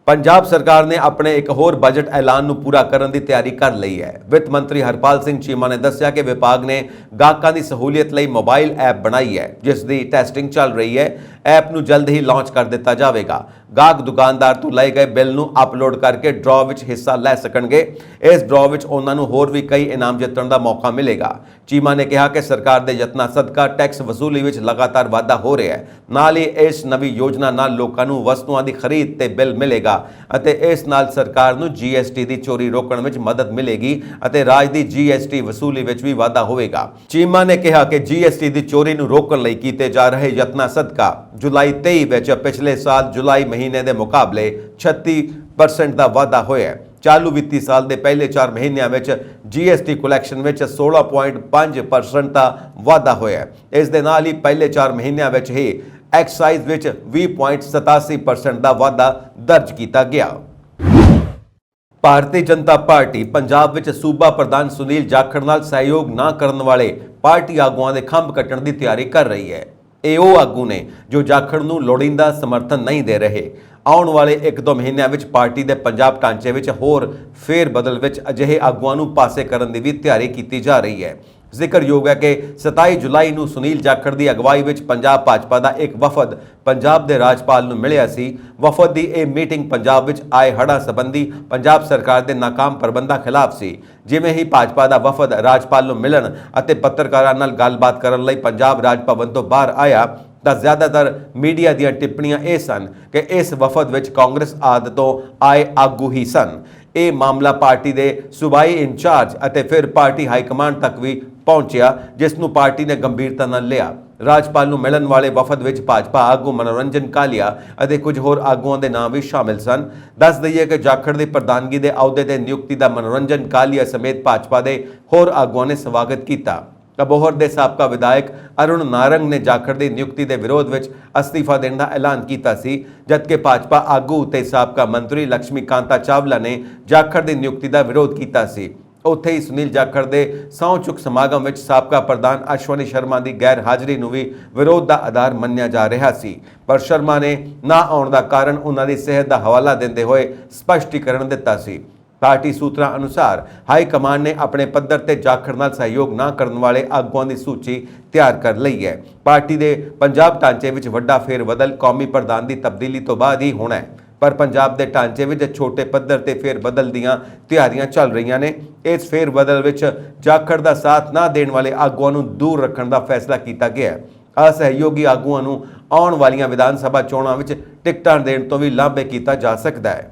ਪੰਜਾਬ ਸਰਕਾਰ ਨੇ ਆਪਣੇ ਇੱਕ ਹੋਰ ਬਜਟ ਐਲਾਨ ਨੂੰ ਪੂਰਾ ਕਰਨ ਦੀ ਤਿਆਰੀ ਕਰ ਲਈ ਹੈ। ਵਿੱਤ ਮੰਤਰੀ ਹਰਪਾਲ ਸਿੰਘ ਚੀਮਾ ਨੇ ਦੱਸਿਆ ਕਿ ਵਿਭਾਗ ਨੇ ਗਾਹਕਾਂ ਦੀ ਸਹੂਲੀਅਤ ਲਈ ਮੋਬਾਈਲ ਐਪ ਬਣਾਈ ਹੈ, ਜਿਸ ਦੀ ਟੈਸਟਿੰਗ ਚੱਲ ਰਹੀ ਹੈ। ਐਪ ਨੂੰ ਜਲਦ ਹੀ ਲਾਂਚ ਕਰ ਦਿੱਤਾ ਜਾਵੇਗਾ। ਗਾਹਕ ਦੁਕਾਨਦਾਰ ਤੋਂ ਲਏ ਗਏ ਬਿੱਲ ਨੂੰ ਅਪਲੋਡ ਕਰਕੇ ਡਰਾਅ ਵਿੱਚ ਹਿੱਸਾ ਲੈ ਸਕਣਗੇ। ਇਸ ਡਰਾਅ ਵਿੱਚ ਉਹਨਾਂ ਨੂੰ ਹੋਰ ਵੀ ਕਈ ਇਨਾਮ ਜਿੱਤਣ ਦਾ ਮੌਕਾ ਮਿਲੇਗਾ। ਚੀਮਾ ਨੇ ਕਿਹਾ ਕਿ ਸਰਕਾਰ ਦੇ ਯਤਨਾਂ ਸਦਕਾ ਟੈਕਸ ਵਸੂਲੀ ਵਿੱਚ ਲਗਾਤਾਰ ਵਾਧਾ ਹੋ ਰਿਹਾ ਹੈ। ਨਾਲ ਹੀ ਇਸ ਨਵੀਂ ਯੋਜਨਾ ਨਾਲ ਲੋਕਾਂ ਨੂੰ ਵਸਤੂਆਂ ਦੀ ਖਰੀਦ ਤੇ ਬਿੱਲ ਮਿਲੇਗਾ ਅਤੇ ਇਸ ਨਾਲ ਸਰਕਾਰ ਨੂੰ GST ਦੀ ਚੋਰੀ ਰੋਕਣ ਵਿੱਚ ਮਦਦ ਮਿਲੇਗੀ ਅਤੇ ਰਾਜ ਦੀ GST ਵਸੂਲੀ ਵਿੱਚ ਵੀ ਵਾਧਾ ਹੋਵੇਗਾ। ਚੀਮਾ ਨੇ ਕਿਹਾ ਕਿ GST ਦੀ ਚੋਰੀ ਨੂੰ ਰੋਕਣ ਲਈ ਕੀਤੇ ਜਾ ਰਹੇ ਯਤਨਾਂ ਸਦਕਾ ਜੁਲਾਈ 23 ਵਿੱਚ ਪਿਛਲੇ ਸਾਲ ਜੁਲਾਈ ਮਹੀਨੇ ਦੇ ਮੁਕਾਬਲੇ 36% ਦਾ ਵਾਧਾ ਹੋਇਆ ਹੈ। ਚਾਲੂ ਵਿੱਤੀ ਸਾਲ ਦੇ ਪਹਿਲੇ 4 ਮਹੀਨਿਆਂ ਵਿੱਚ GST ਕਲੈਕਸ਼ਨ ਵਿੱਚ 16.5% ਦਾ ਵਾਧਾ ਹੋਇਆ ਹੈ। ਇਸ ਦੇ ਨਾਲ ਹੀ ਪਹਿਲੇ 4 ਮਹੀਨਿਆਂ ਵਿੱਚ ਹੀ ਐਕਸਾਈਜ਼ ਵਿੱਚ 20.87% ਦਾ ਵਾਧਾ ਦਰਜ ਕੀਤਾ ਗਿਆ। ਭਾਰਤੀ ਜਨਤਾ ਪਾਰਟੀ ਪੰਜਾਬ ਵਿੱਚ ਸੂਬਾ ਪ੍ਰਧਾਨ ਸੁਨੀਲ ਜਾਖੜ ਨਾਲ ਸਹਿਯੋਗ ਨਾ ਕਰਨ ਵਾਲੇ ਪਾਰਟੀ ਆਗੂਆਂ ਦੇ ਖੰਭ ਕੱਟਣ ਦੀ ਤਿਆਰੀ ਕਰ ਰਹੀ ਹੈ। ਇਹ ਉਹ ਆਗੂ ਨੇ ਜੋ ਜਾਖੜ ਨੂੰ ਲੋੜੀਂਦਾ ਸਮਰਥਨ ਨਹੀਂ ਦੇ ਰਹੇ। ਆਉਣ ਵਾਲੇ 1-2 ਮਹੀਨਿਆਂ ਵਿੱਚ ਪਾਰਟੀ ਦੇ ਪੰਜਾਬ ਢਾਂਚੇ ਵਿੱਚ ਹੋਰ ਫੇਰ ਬਦਲ ਵਿੱਚ ਅਜਿਹੇ ਆਗੂਆਂ ਨੂੰ ਪਾਸੇ ਕਰਨ ਦੀ ਵੀ ਤਿਆਰੀ ਕੀਤੀ ਜਾ ਰਹੀ ਹੈ। ਜ਼ਿਕਰਯੋਗ ਹੈ ਕਿ 27 ਜੁਲਾਈ ਨੂੰ ਸੁਨੀਲ ਜਾਖੜ ਦੀ ਅਗਵਾਈ ਵਿੱਚ ਪੰਜਾਬ ਭਾਜਪਾ ਦਾ ਇੱਕ ਵਫਦ ਪੰਜਾਬ ਦੇ ਰਾਜਪਾਲ ਨੂੰ ਮਿਲਿਆ ਸੀ। ਵਫਦ ਦੀ ਇਹ ਮੀਟਿੰਗ ਪੰਜਾਬ ਵਿੱਚ ਆਏ ਹੜ੍ਹਾਂ ਸੰਬੰਧੀ ਪੰਜਾਬ ਸਰਕਾਰ ਦੇ ਨਾਕਾਮ ਪ੍ਰਬੰਧਾਂ ਖਿਲਾਫ ਸੀ। ਜਿਵੇਂ ਹੀ ਭਾਜਪਾ ਦਾ ਵਫਦ ਰਾਜਪਾਲ ਨੂੰ ਮਿਲਣ ਅਤੇ ਪੱਤਰਕਾਰਾਂ ਨਾਲ ਗੱਲਬਾਤ ਕਰਨ ਲਈ ਪੰਜਾਬ ਰਾਜ ਭਵਨ ਤੋਂ ਬਾਹਰ ਆਇਆ ਤਾਂ ਜ਼ਿਆਦਾਤਰ ਮੀਡੀਆ ਦੀਆਂ ਟਿੱਪਣੀਆਂ ਇਹ ਸਨ ਕਿ ਇਸ ਵਫਦ ਵਿੱਚ ਕਾਂਗਰਸ ਆਦਿ ਤੋਂ ਆਏ ਆਗੂ ਹੀ ਸਨ। ਇਹ ਮਾਮਲਾ ਪਾਰਟੀ ਦੇ ਸੂਬਾਈ ਇੰਚਾਰਜ ਅਤੇ ਫਿਰ ਪਾਰਟੀ ਹਾਈ ਕਮਾਂਡ ਤੱਕ ਵੀ ਪਹੁੰਚਿਆ, ਜਿਸ ਨੂੰ ਪਾਰਟੀ ਨੇ ਗੰਭੀਰਤਾ ਨਾਲ ਲਿਆ। ਰਾਜਪਾਲ ਨੂੰ ਮਿਲਣ ਵਾਲੇ ਵਫਦ ਵਿੱਚ ਭਾਜਪਾ ਆਗੂ ਮਨੋਰੰਜਨ ਕਾਲੀਆ ਅਤੇ ਕੁਝ ਹੋਰ ਆਗੂਆਂ ਦੇ ਨਾਮ ਵੀ ਸ਼ਾਮਿਲ ਸਨ। ਦੱਸ ਦਈਏ ਕਿ ਜਾਖੜ ਦੀ ਪ੍ਰਧਾਨਗੀ ਦੇ ਅਹੁਦੇ ਤੇ ਨਿਯੁਕਤੀ ਦਾ ਮਨੋਰੰਜਨ ਕਾਲੀਆ ਸਮੇਤ ਭਾਜਪਾ ਦੇ ਹੋਰ ਆਗੂਆਂ ਨੇ ਸਵਾਗਤ ਕੀਤਾ। ਅਬੋਹਰ ਦੇ ਸਾਬਕਾ ਵਿਧਾਇਕ ਅਰੁਣ ਨਾਰੰਗ ਨੇ ਜਾਖੜ ਦੀ ਨਿਯੁਕਤੀ ਦੇ ਵਿਰੋਧ ਵਿੱਚ ਅਸਤੀਫਾ ਦੇਣ ਦਾ ਐਲਾਨ ਕੀਤਾ ਸੀ, ਜਦਕਿ ਭਾਜਪਾ ਆਗੂ ਤੇ ਸਾਬਕਾ ਮੰਤਰੀ ਲక్ష్ਮੀ ਕਾਂਤਾ ਚਾਵਲਾ ਨੇ ਜਾਖੜ ਦੀ ਨਿਯੁਕਤੀ ਦਾ ਵਿਰੋਧ ਕੀਤਾ ਸੀ। ਉੱਥੇ ਹੀ ਸੁਨੀਲ ਜਾਖੜ ਦੇ ਸਹੁੰ ਚੁੱਕ ਸਮਾਗਮ ਵਿੱਚ ਸਾਬਕਾ ਪ੍ਰਧਾਨ ਅਸ਼ਵਨੀ ਸ਼ਰਮਾ ਦੀ ਗੈਰ ਹਾਜ਼ਰੀ ਨੂੰ ਵੀ ਵਿਰੋਧ ਦਾ ਆਧਾਰ ਮੰਨਿਆ ਜਾ ਰਿਹਾ ਸੀ, ਪਰ ਸ਼ਰਮਾ ਨੇ ਨਾ ਆਉਣ ਦਾ ਕਾਰਨ ਉਹਨਾਂ ਦੀ ਸਿਹਤ ਦਾ ਹਵਾਲਾ ਦਿੰਦੇ ਹੋਏ ਸਪਸ਼ਟੀਕਰਨ ਦਿੱਤਾ ਸੀ। ਪਾਰਟੀ ਸੂਤਰਾਂ ਅਨੁਸਾਰ ਹਾਈ ਕਮਾਂਡ ਨੇ ਆਪਣੇ ਪੱਧਰ ਤੇ ਜਾਖੜ ਨਾਲ ਸਹਿਯੋਗ ਨਾ ਕਰਨ ਵਾਲੇ ਆਗੂਆਂ ਦੀ ਸੂਚੀ ਤਿਆਰ ਕਰ ਲਈ ਹੈ। ਪਾਰਟੀ ਦੇ ਪੰਜਾਬ ਢਾਂਚੇ ਵਿੱਚ ਵੱਡਾ ਫੇਰਬਦਲ ਕੌਮੀ ਪ੍ਰਧਾਨ ਦੀ ਤਬਦੀਲੀ ਤੋਂ ਬਾਅਦ ਹੀ ਹੋਣਾ ਹੈ, ਪਰ ਪੰਜਾਬ ਦੇ ਢਾਂਚੇ ਵਿੱਚ ਛੋਟੇ ਪੱਧਰ ਤੇ ਫੇਰਬਦਲ ਦੀਆਂ ਤਿਆਰੀਆਂ ਚੱਲ ਰਹੀਆਂ ਨੇ। ਇਸ ਫੇਰਬਦਲ ਵਿੱਚ ਜਾਖੜ ਦਾ ਸਾਥ ਨਾ ਦੇਣ ਵਾਲੇ ਆਗੂਆਂ ਨੂੰ ਦੂਰ ਰੱਖਣ ਦਾ ਫੈਸਲਾ ਕੀਤਾ ਗਿਆ ਹੈ। ਅਸਹਿਯੋਗੀ ਆਗੂਆਂ ਨੂੰ ਆਉਣ ਵਾਲੀਆਂ ਵਿਧਾਨ ਸਭਾ ਚੋਣਾਂ ਵਿੱਚ ਟਿਕਟਾਂ ਦੇਣ ਤੋਂ ਵੀ ਲਾਂਭੇ ਕੀਤਾ ਜਾ ਸਕਦਾ ਹੈ।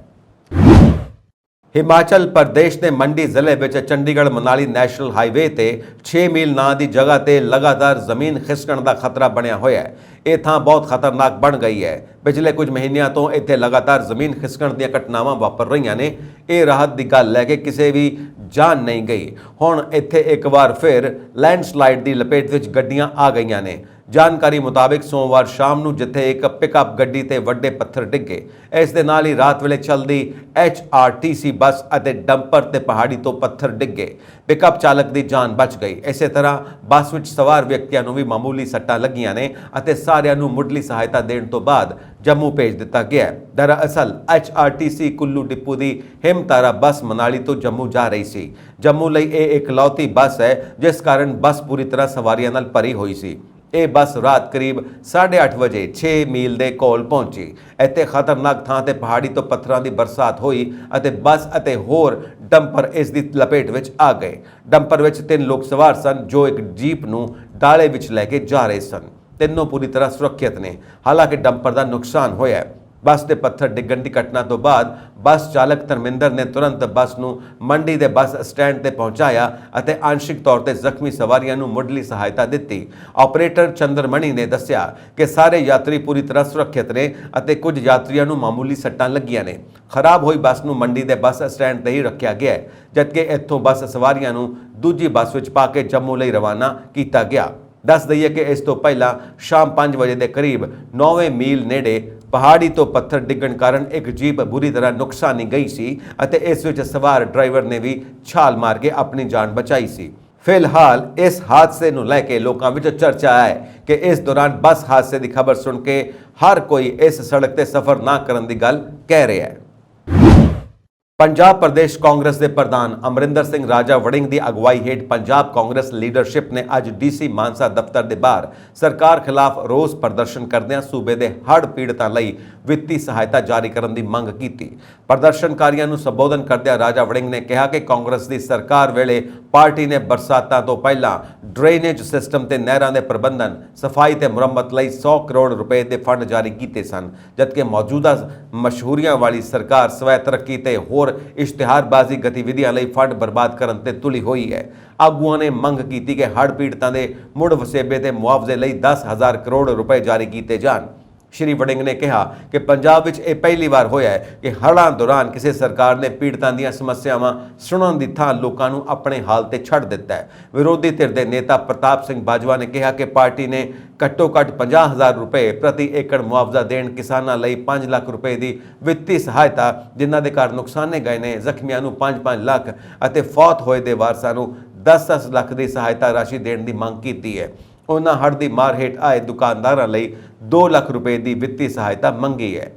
ਹਿਮਾਚਲ ਪ੍ਰਦੇਸ਼ ਦੇ ਮੰਡੀ ਜ਼ਿਲ੍ਹੇ ਵਿੱਚ ਚੰਡੀਗੜ੍ਹ ਮਨਾਲੀ ਨੈਸ਼ਨਲ ਹਾਈਵੇ ਤੇ 6 ਮੀਲ ਨਾਂ ਦੀ ਜਗ੍ਹਾ ਤੇ ਲਗਾਤਾਰ ਜ਼ਮੀਨ ਖਿਸਕਣ ਦਾ ਖਤਰਾ ਬਣਿਆ ਹੋਇਆ ਹੈ। ਇਹ ਥਾਂ ਬਹੁਤ ਖਤਰਨਾਕ ਬਣ ਗਈ ਹੈ। ਪਿਛਲੇ ਕੁਝ ਮਹੀਨਿਆਂ ਤੋਂ ਇੱਥੇ ਲਗਾਤਾਰ ਜ਼ਮੀਨ ਖਿਸਕਣ ਦੀਆਂ ਘਟਨਾਵਾਂ ਵਾਪਰ ਰਹੀਆਂ ਨੇ। ਇਹ ਰਾਹਤ ਦੀ ਗੱਲ ਹੈ ਕਿ ਕਿਸੇ ਵੀ ਜਾਨ ਨਹੀਂ ਗਈ। ਹੁਣ ਇੱਥੇ ਇੱਕ ਵਾਰ ਫਿਰ ਲੈਂਡਸਲਾਈਡ ਦੀ ਲਪੇਟ ਵਿੱਚ ਗੱਡੀਆਂ ਆ ਗਈਆਂ ਨੇ। ਜਾਣਕਾਰੀ ਮੁਤਾਬਿਕ ਸੋਮਵਾਰ ਸ਼ਾਮ ਨੂੰ ਜਿੱਥੇ ਇੱਕ ਪਿਕਅਪ ਗੱਡੀ ਤੇ ਵੱਡੇ ਪੱਥਰ ਡਿੱਗੇ, ਇਸ ਦੇ ਨਾਲ ਹੀ ਰਾਤ ਵੇਲੇ ਚੱਲਦੀ HRTC ਬੱਸ ਅਤੇ ਡੰਪਰ ਤੇ ਪਹਾੜੀ ਤੋਂ ਪੱਥਰ ਡਿੱਗੇ। ਪਿਕਅਪ ਚਾਲਕ ਦੀ ਜਾਨ ਬਚ ਗਈ। ਇਸੇ ਤਰ੍ਹਾਂ ਬੱਸ ਵਿੱਚ ਸਵਾਰ ਵਿਅਕਤੀਆਂ ਨੂੰ ਵੀ ਮਾਮੂਲੀ ਸੱਟਾਂ ਲੱਗੀਆਂ ਨੇ ਅਤੇ ਸਾਰਿਆਂ ਨੂੰ ਮੁੱਢਲੀ ਸਹਾਇਤਾ ਦੇਣ ਤੋਂ ਬਾਅਦ ਜੰਮੂ ਭੇਜ ਦਿੱਤਾ ਗਿਆ ਹੈ। ਦਰਅਸਲ HRTC ਕੁੱਲੂ ਡਿਪੂ ਦੀ ਹਿਮਤਾਰਾ ਬੱਸ ਮਨਾਲੀ ਤੋਂ ਜੰਮੂ ਜਾ ਰਹੀ ਸੀ। ਜੰਮੂ ਲਈ ਇਹ ਇਕਲੌਤੀ ਬੱਸ ਹੈ ਜਿਸ ਕਾਰਨ ਬੱਸ ਪੂਰੀ ਤਰ੍ਹਾਂ ਸਵਾਰੀਆਂ ਨਾਲ ਭਰੀ ਹੋਈ ਸੀ। ਇਹ ਬੱਸ ਰਾਤ ਕਰੀਬ 8:30 ਵਜੇ 6 ਮੀਲ ਦੇ ਕੋਲ ਪਹੁੰਚੀ। ਇੱਥੇ ਖਤਰਨਾਕ ਥਾਂ ਤੇ ਪਹਾੜੀ ਤੋਂ ਪੱਥਰਾਂ ਦੀ ਬਰਸਾਤ ਹੋਈ ਅਤੇ ਬੱਸ ਅਤੇ ਹੋਰ ਡੰਪਰ ਇਸ ਦੀ ਲਪੇਟ ਵਿੱਚ ਆ ਗਏ। ਡੰਪਰ ਵਿੱਚ 3 ਲੋਕ ਸਵਾਰ ਸਨ ਜੋ ਇੱਕ ਜੀਪ ਨੂੰ ਡਾਲੇ ਵਿੱਚ ਲੈ ਕੇ ਜਾ ਰਹੇ ਸਨ। ਤਿੰਨੋਂ ਪੂਰੀ ਤਰ੍ਹਾਂ ਸੁਰੱਖਿਅਤ ਨੇ। ਹਾਲਾਂਕਿ ਡੰਪਰ ਦਾ ਨੁਕਸਾਨ ਹੋਇਆ ਹੈ। ਬੱਸ ਦੇ ਪੱਥਰ ਡਿੱਗਣ ਦੀ ਘਟਨਾ ਤੋਂ ਬਾਅਦ ਬੱਸ ਚਾਲਕ ਧਰਮਿੰਦਰ ਨੇ ਤੁਰੰਤ ਬੱਸ ਨੂੰ ਮੰਡੀ ਦੇ ਬੱਸ ਸਟੈਂਡ ਤੇ ਪਹੁੰਚਾਇਆ ਅਤੇ ਆਂਸ਼ਿਕ ਤੌਰ ਤੇ ਜ਼ਖਮੀ ਸਵਾਰੀਆਂ ਨੂੰ ਮੁੱਢਲੀ ਸਹਾਇਤਾ ਦਿੱਤੀ। ਆਪਰੇਟਰ ਚੰਦਰਮਣੀ ਨੇ ਦੱਸਿਆ ਕਿ ਸਾਰੇ ਯਾਤਰੀ ਪੂਰੀ ਤਰ੍ਹਾਂ ਸੁਰੱਖਿਅਤ ਨੇ ਅਤੇ ਕੁਝ ਯਾਤਰੀਆਂ ਨੂੰ ਮਾਮੂਲੀ ਸੱਟਾਂ ਲੱਗੀਆਂ ਨੇ। ਖਰਾਬ ਹੋਈ ਬੱਸ ਨੂੰ ਮੰਡੀ ਦੇ ਬੱਸ ਸਟੈਂਡ ਤੇ ਹੀ ਰੱਖਿਆ ਗਿਆ ਹੈ, ਜਦਕਿ ਇੱਥੋਂ ਬੱਸ ਸਵਾਰੀਆਂ ਨੂੰ ਦੂਜੀ ਬੱਸ ਵਿੱਚ ਪਾ ਕੇ ਜੰਮੂ ਲਈ ਰਵਾਨਾ ਕੀਤਾ ਗਿਆ। ਦੱਸ ਦਈਏ ਕਿ ਇਸ ਤੋਂ ਪਹਿਲਾਂ ਸ਼ਾਮ 5 ਵਜੇ ਦੇ ਕਰੀਬ 9ਵੇਂ ਮੀਲ ਨੇੜੇ ਪਹਾੜੀ ਤੋਂ ਪੱਥਰ ਡਿੱਗਣ ਕਾਰਨ ਇੱਕ ਜੀਪ ਬੁਰੀ ਤਰ੍ਹਾਂ ਨੁਕਸਾਨੀ ਗਈ ਸੀ ਅਤੇ ਇਸ ਵਿੱਚ ਸਵਾਰ ਡਰਾਈਵਰ ਨੇ ਵੀ ਛਾਲ ਮਾਰ ਕੇ ਆਪਣੀ ਜਾਨ ਬਚਾਈ ਸੀ। ਫਿਲਹਾਲ ਇਸ ਹਾਦਸੇ ਨੂੰ ਲੈ ਕੇ ਲੋਕਾਂ ਵਿੱਚ ਚਰਚਾ ਹੈ ਕਿ ਇਸ ਦੌਰਾਨ ਬੱਸ ਹਾਦਸੇ ਦੀ ਖਬਰ ਸੁਣ ਕੇ ਹਰ ਕੋਈ ਇਸ ਸੜਕ ਤੇ ਸਫ਼ਰ ਨਾ ਕਰਨ ਦੀ ਗੱਲ ਕਹਿ ਰਿਹਾ ਹੈ। ਪੰਜਾਬ ਪ੍ਰਦੇਸ਼ ਕਾਂਗਰਸ ਦੇ ਪ੍ਰਧਾਨ ਅਮਰਿੰਦਰ ਸਿੰਘ ਰਾਜਾ ਵੜਿੰਗ ਦੀ ਅਗਵਾਈ ਹੇਠ ਪੰਜਾਬ ਕਾਂਗਰਸ ਲੀਡਰਸ਼ਿਪ ਨੇ ਅੱਜ DC ਮਾਨਸਾ ਦਫ਼ਤਰ ਦੇ ਬਾਹਰ ਸਰਕਾਰ ਖਿਲਾਫ ਰੋਸ ਪ੍ਰਦਰਸ਼ਨ ਕਰਦਿਆਂ ਸੂਬੇ ਦੇ ਹੜ੍ਹ ਪੀੜਤਾਂ ਲਈ ਵਿੱਤੀ ਸਹਾਇਤਾ ਜਾਰੀ ਕਰਨ ਦੀ ਮੰਗ ਕੀਤੀ। ਪ੍ਰਦਰਸ਼ਨਕਾਰੀਆਂ ਨੂੰ ਸੰਬੋਧਨ ਕਰਦਿਆਂ ਰਾਜਾ ਵੜਿੰਗ ਨੇ ਕਿਹਾ ਕਿ ਕਾਂਗਰਸ ਦੀ ਸਰਕਾਰ ਵੇਲੇ ਪਾਰਟੀ ਨੇ ਬਰਸਾਤਾਂ ਤੋਂ ਪਹਿਲਾਂ ਡਰੇਨੇਜ ਸਿਸਟਮ ਤੇ ਨਹਿਰਾਂ ਦੇ ਪ੍ਰਬੰਧਨ, ਸਫਾਈ ਤੇ ਮੁਰੰਮਤ ਲਈ 100 ਕਰੋੜ ਰੁਪਏ ਦੇ ਫੰਡ ਜਾਰੀ ਕੀਤੇ ਸਨ, ਜਦਕਿ ਮੌਜੂਦਾ ਮਸ਼ਹੂਰੀਆਂ ਵਾਲੀ ਸਰਕਾਰ ਸਵੈ ਤਰੱਕੀ ਤੇ ਹੋਰ ਇਸ਼ਤਿਹਾਰਬਾਜ਼ੀ ਗਤੀਵਿਧੀਆਂ ਲਈ ਫੰਡ ਬਰਬਾਦ ਕਰਨ ਤੇ ਤੁਲੀ ਹੋਈ ਹੈ। ਆਗੂਆਂ ਨੇ ਮੰਗ ਕੀਤੀ ਕਿ ਹੜ੍ਹ ਪੀੜਤਾਂ ਦੇ ਮੁੜ ਵਸੇਬੇ ਤੇ ਮੁਆਵਜ਼ੇ ਲਈ 10,000 ਕਰੋੜ ਰੁਪਏ ਜਾਰੀ ਕੀਤੇ ਜਾਣ। ਸ਼੍ਰੀ ਵੜਿੰਗ ਨੇ ਕਿਹਾ ਕਿ ਪੰਜਾਬ ਵਿੱਚ ਇਹ ਪਹਿਲੀ ਵਾਰ ਹੋਇਆ ਹੈ ਕਿ ਹੜ੍ਹਾਂ ਦੌਰਾਨ ਕਿਸੇ ਸਰਕਾਰ ਨੇ ਪੀੜਤਾਂ ਦੀਆਂ ਸਮੱਸਿਆਵਾਂ ਸੁਣਨ ਦੀ ਥਾਂ ਲੋਕਾਂ ਨੂੰ ਆਪਣੇ ਹਾਲ ਤੇ ਛੱਡ ਦਿੱਤਾ ਹੈ। ਵਿਰੋਧੀ ਧਿਰ ਦੇ ਨੇਤਾ ਪ੍ਰਤਾਪ ਸਿੰਘ ਬਾਜਵਾ ਨੇ ਕਿਹਾ ਕਿ ਪਾਰਟੀ ਨੇ ਘੱਟੋ-ਘੱਟ 50,000 ਰੁਪਏ ਪ੍ਰਤੀ ਏਕੜ ਮੁਆਵਜ਼ਾ ਦੇਣ, ਕਿਸਾਨਾਂ ਲਈ 5 ਲੱਖ ਰੁਪਏ ਦੀ ਵਿੱਤੀ ਸਹਾਇਤਾ, ਜਿਨ੍ਹਾਂ ਦੇ ਘਰ ਨੁਕਸਾਨੇ ਗਏ ਨੇ, ਜ਼ਖਮੀਆਂ ਨੂੰ 5-5 ਲੱਖ ਅਤੇ ਫੌਤ ਹੋਏ ਦੇ ਵਾਰਸਾਂ ਨੂੰ 10-10 ਲੱਖ ਦੀ ਸਹਾਇਤਾ ਰਾਸ਼ੀ ਦੇਣ ਦੀ ਮੰਗ ਕੀਤੀ ਹੈ। ਉਹਨਾਂ ਹੜ੍ਹ ਦੀ ਮਾਰ ਹੇਠ ਆਏ ਦੁਕਾਨਦਾਰਾਂ ਲਈ 2 ਲੱਖ ਰੁਪਏ ਦੀ ਵਿੱਤੀ ਸਹਾਇਤਾ ਮੰਗੀ ਹੈ।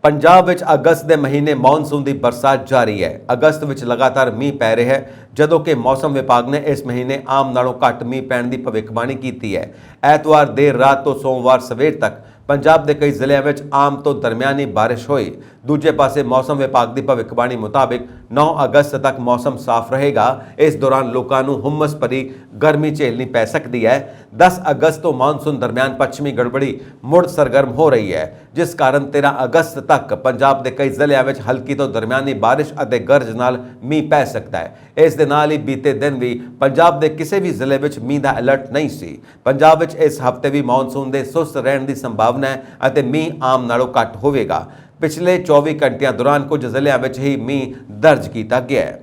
ਪੰਜਾਬ ਵਿੱਚ ਅਗਸਤ ਦੇ ਮਹੀਨੇ ਮੌਨਸੂਨ ਦੀ ਬਰਸਾਤ ਜਾਰੀ ਹੈ। ਅਗਸਤ ਵਿੱਚ ਲਗਾਤਾਰ ਮੀਂਹ ਪੈ ਰਿਹਾ ਹੈ, ਜਦੋਂ ਕਿ ਮੌਸਮ ਵਿਭਾਗ ਨੇ ਇਸ ਮਹੀਨੇ ਆਮ ਨਾਲੋਂ ਘੱਟ ਮੀਂਹ ਪੈਣ ਦੀ ਭਵਿੱਖਬਾਣੀ ਕੀਤੀ ਹੈ। ਐਤਵਾਰ ਦੇਰ ਰਾਤ ਤੋਂ ਸੋਮਵਾਰ ਸਵੇਰ ਤੱਕ ਪੰਜਾਬ ਦੇ ਕਈ ਜ਼ਿਲ੍ਹਿਆਂ ਵਿੱਚ ਆਮ ਤੋਂ ਦਰਮਿਆਨੀ ਬਾਰਿਸ਼ ਹੋਈ। ਦੂਜੇ ਪਾਸੇ ਮੌਸਮ ਵਿਭਾਗ ਦੀ ਭਵਿੱਖਬਾਣੀ ਮੁਤਾਬਿਕ 9 ਅਗਸਤ ਤੱਕ ਮੌਸਮ ਸਾਫ਼ ਰਹੇਗਾ। ਇਸ ਦੌਰਾਨ ਲੋਕਾਂ ਨੂੰ ਹੁਮਸ ਭਰੀ ਗਰਮੀ ਝੇਲਣੀ ਪੈ ਸਕਦੀ ਹੈ। 10 ਅਗਸਤ ਤੋਂ ਮਾਨਸੂਨ ਦਰਮਿਆਨ ਪੱਛਮੀ ਗੜਬੜੀ ਮੁੜ ਸਰਗਰਮ ਹੋ ਰਹੀ ਹੈ, ਜਿਸ ਕਾਰਨ 13 ਅਗਸਤ ਤੱਕ ਪੰਜਾਬ ਦੇ ਕਈ ਜ਼ਿਲ੍ਹਿਆਂ ਵਿੱਚ ਹਲਕੀ ਤੋਂ ਦਰਮਿਆਨੀ ਬਾਰਿਸ਼ ਅਤੇ ਗਰਜ ਨਾਲ ਮੀਂਹ ਪੈ ਸਕਦਾ ਹੈ। ਇਸ ਦੇ ਨਾਲ ਹੀ ਬੀਤੇ ਦਿਨ ਵੀ ਪੰਜਾਬ ਦੇ ਕਿਸੇ ਵੀ ਜ਼ਿਲ੍ਹੇ ਵਿੱਚ ਮੀਂਹ ਦਾ ਅਲਰਟ ਨਹੀਂ ਸੀ। ਪੰਜਾਬ ਵਿੱਚ ਇਸ ਹਫ਼ਤੇ ਵੀ ਮਾਨਸੂਨ ਦੇ ਸੁਸਤ ਰਹਿਣ ਦੀ ਸੰਭਾਵਨਾ ਹੈ ਅਤੇ ਮੀਂਹ ਆਮ ਨਾਲੋਂ ਘੱਟ ਹੋਵੇਗਾ। ਪਿਛਲੇ 24 ਘੰਟਿਆਂ ਦੌਰਾਨ ਕੁਝ ਜ਼ਿਲ੍ਹਿਆਂ ਵਿੱਚ ਹੀ ਮੀਂਹ ਦਰਜ ਕੀਤਾ ਗਿਆ ਹੈ।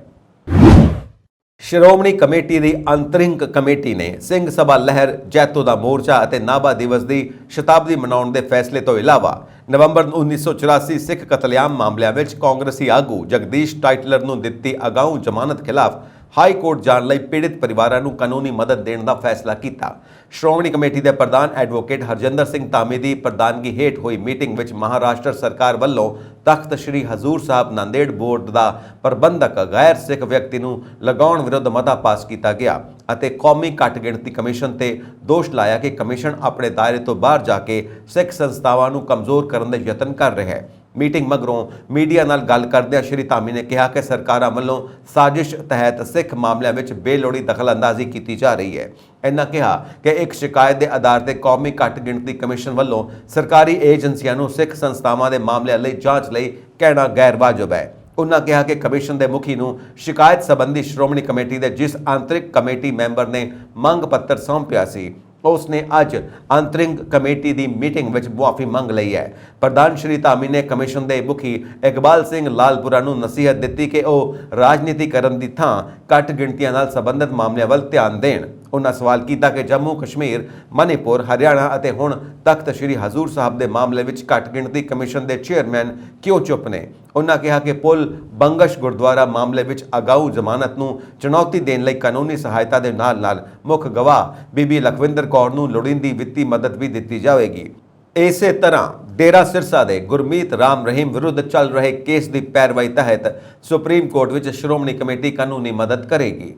ਸ਼੍ਰੋਮਣੀ ਕਮੇਟੀ ਦੀ ਅੰਤਰਿੰਗ ਕਮੇਟੀ ਨੇ ਸਿੰਘ ਸਭਾ ਲਹਿਰ, ਜੈਤੋ ਦਾ ਮੋਰਚਾ ਅਤੇ ਨਾਭਾ ਦਿਵਸ ਦੀ ਸ਼ਤਾਬਦੀ ਮਨਾਉਣ ਦੇ ਫੈਸਲੇ ਤੋਂ ਇਲਾਵਾ ਨਵੰਬਰ 1984 ਸਿੱਖ ਕਤਲੇਆਮ ਮਾਮਲਿਆਂ ਵਿੱਚ ਕਾਂਗਰਸੀ ਆਗੂ ਜਗਦੀਸ਼ ਟਾਈਟਲਰ ਨੂੰ ਦਿੱਤੀ ਅਗਾਊਂ ਜ਼ਮਾਨਤ ਖਿਲਾਫ ਹਾਈ ਕੋਰਟ ਜਾਣ ਲਈ ਪੀੜਿਤ ਪਰਿਵਾਰਾਂ ਨੂੰ ਕਾਨੂੰਨੀ ਮਦਦ ਦੇਣ ਦਾ ਫੈਸਲਾ ਕੀਤਾ। ਸ਼੍ਰੋਮਣੀ ਕਮੇਟੀ ਦੇ ਪ੍ਰਧਾਨ ਐਡਵੋਕੇਟ ਹਰਜਿੰਦਰ ਸਿੰਘ ਧਾਮੀ ਦੀ ਪ੍ਰਧਾਨਗੀ ਹੇਠ ਹੋਈ ਮੀਟਿੰਗ ਵਿੱਚ ਮਹਾਰਾਸ਼ਟਰ ਸਰਕਾਰ ਵੱਲੋਂ ਤਖਤ ਸ੍ਰੀ ਹਜ਼ੂਰ ਸਾਹਿਬ ਨਾਂਦੇੜ ਬੋਰਡ ਦਾ ਪ੍ਰਬੰਧਕ ਗੈਰ ਸਿੱਖ ਵਿਅਕਤੀ ਨੂੰ ਲਗਾਉਣ ਵਿਰੁੱਧ ਮਤਾ ਪਾਸ ਕੀਤਾ ਗਿਆ ਅਤੇ ਕੌਮੀ ਘੱਟ ਗਿਣਤੀ ਕਮਿਸ਼ਨ ਤੇ ਦੋਸ਼ ਲਾਇਆ ਕਿ ਕਮਿਸ਼ਨ ਆਪਣੇ ਦਾਇਰੇ ਤੋਂ ਬਾਹਰ ਜਾ ਕੇ ਸਿੱਖ ਸੰਸਥਾਵਾਂ ਨੂੰ ਕਮਜ਼ੋਰ ਕਰਨ ਦੇ ਯਤਨ ਕਰ ਰਿਹਾ ਹੈ। ਮੀਟਿੰਗ ਮਗਰੋਂ ਮੀਡੀਆ ਨਾਲ ਗੱਲ ਕਰਦਿਆਂ ਸ਼੍ਰੀ ਧਾਮੀ ਨੇ ਕਿਹਾ ਕਿ ਸਰਕਾਰਾਂ ਵੱਲੋਂ ਸਾਜ਼ਿਸ਼ ਤਹਿਤ ਸਿੱਖ ਮਾਮਲਿਆਂ ਵਿੱਚ ਬੇਲੋੜੀ ਦਖਲਅੰਦਾਜ਼ੀ ਕੀਤੀ ਜਾ ਰਹੀ ਹੈ। ਇਹਨਾਂ ਕਿਹਾ ਕਿ ਇੱਕ ਸ਼ਿਕਾਇਤ ਦੇ ਆਧਾਰ ਤੇ ਕੌਮੀ ਘੱਟ ਗਿਣਤੀ ਕਮਿਸ਼ਨ ਵੱਲੋਂ ਸਰਕਾਰੀ ਏਜੰਸੀਆਂ ਨੂੰ ਸਿੱਖ ਸੰਸਥਾਵਾਂ ਦੇ ਮਾਮਲਿਆਂ ਲਈ ਜਾਂਚ ਲਈ ਕਹਿਣਾ ਗੈਰ ਵਾਜਬ ਹੈ। ਉਨ੍ਹਾਂ ਕਿਹਾ ਕਿ ਕਮਿਸ਼ਨ ਦੇ ਮੁਖੀ ਨੂੰ ਸ਼ਿਕਾਇਤ ਸੰਬੰਧੀ ਸ਼੍ਰੋਮਣੀ ਕਮੇਟੀ ਦੇ ਜਿਸ ਆਂਤਰਿਕ ਕਮੇਟੀ ਮੈਂਬਰ ਨੇ ਮੰਗ ਪੱਤਰ ਸੌਂਪਿਆ ਸੀ, ਉਸ ਨੇ ਅੱਜ ਅੰਤਰਿੰਗ ਕਮੇਟੀ ਦੀ ਮੀਟਿੰਗ ਵਿੱਚ ਮੁਆਫੀ ਮੰਗ ਲਈ ਹੈ। ਪ੍ਰਧਾਨ ਸ਼੍ਰੀ ਧਾਮੀ ਨੇ ਕਮਿਸ਼ਨ ਦੇ ਮੁਖੀ ਇਕਬਾਲ ਸਿੰਘ ਲਾਲਪੁਰਾ ਨੂੰ ਨਸੀਹਤ ਦਿੱਤੀ ਕਿ ਉਹ ਰਾਜਨੀਤੀ ਕਰਨ ਦੀ ਥਾਂ ਘੱਟ ਗਿਣਤੀਆਂ ਨਾਲ ਸੰਬੰਧਿਤ ਮਾਮਲਿਆਂ ਵੱਲ ਧਿਆਨ ਦੇਣ। ਉਨ੍ਹਾਂ ਸਵਾਲ ਕੀਤਾ ਕਿ ਜੰਮੂ ਕਸ਼ਮੀਰ, ਮਨੀਪੁਰ, ਹਰਿਆਣਾ ਅਤੇ ਹੁਣ ਤਖਤ ਸ੍ਰੀ ਹਜ਼ੂਰ ਸਾਹਿਬ ਦੇ ਮਾਮਲੇ ਵਿੱਚ ਘੱਟ ਗਿਣਤੀ ਕਮਿਸ਼ਨ ਦੇ ਚੇਅਰਮੈਨ ਕਿਉਂ ਚੁੱਪ ਨੇ। ਉਨ੍ਹਾਂ ਕਿਹਾ ਕਿ ਪੁੱਲ ਬੰਗਸ਼ ਗੁਰਦੁਆਰਾ ਮਾਮਲੇ ਵਿੱਚ ਅਗਾਊਂ ਜ਼ਮਾਨਤ ਨੂੰ ਚੁਣੌਤੀ ਦੇਣ ਲਈ ਕਾਨੂੰਨੀ ਸਹਾਇਤਾ ਦੇ ਨਾਲ-ਨਾਲ ਮੁੱਖ ਗਵਾਹ ਬੀਬੀ ਲਖਵਿੰਦਰ ਕੌਰ ਨੂੰ ਲੋੜੀਂਦੀ ਵਿੱਤੀ ਮਦਦ ਵੀ ਦਿੱਤੀ ਜਾਵੇਗੀ। ਇਸੇ ਤਰ੍ਹਾਂ ਡੇਰਾ ਸਿਰਸਾ ਦੇ ਗੁਰਮੀਤ ਰਾਮ ਰਹੀਮ ਵਿਰੁੱਧ ਚੱਲ ਰਹੇ ਕੇਸ ਦੀ ਪੈਰਵਾਈ ਤਹਿਤ ਸੁਪਰੀਮ ਕੋਰਟ ਵਿੱਚ ਸ਼੍ਰੋਮਣੀ ਕਮੇਟੀ ਕਾਨੂੰਨੀ ਮਦਦ ਕਰੇਗੀ।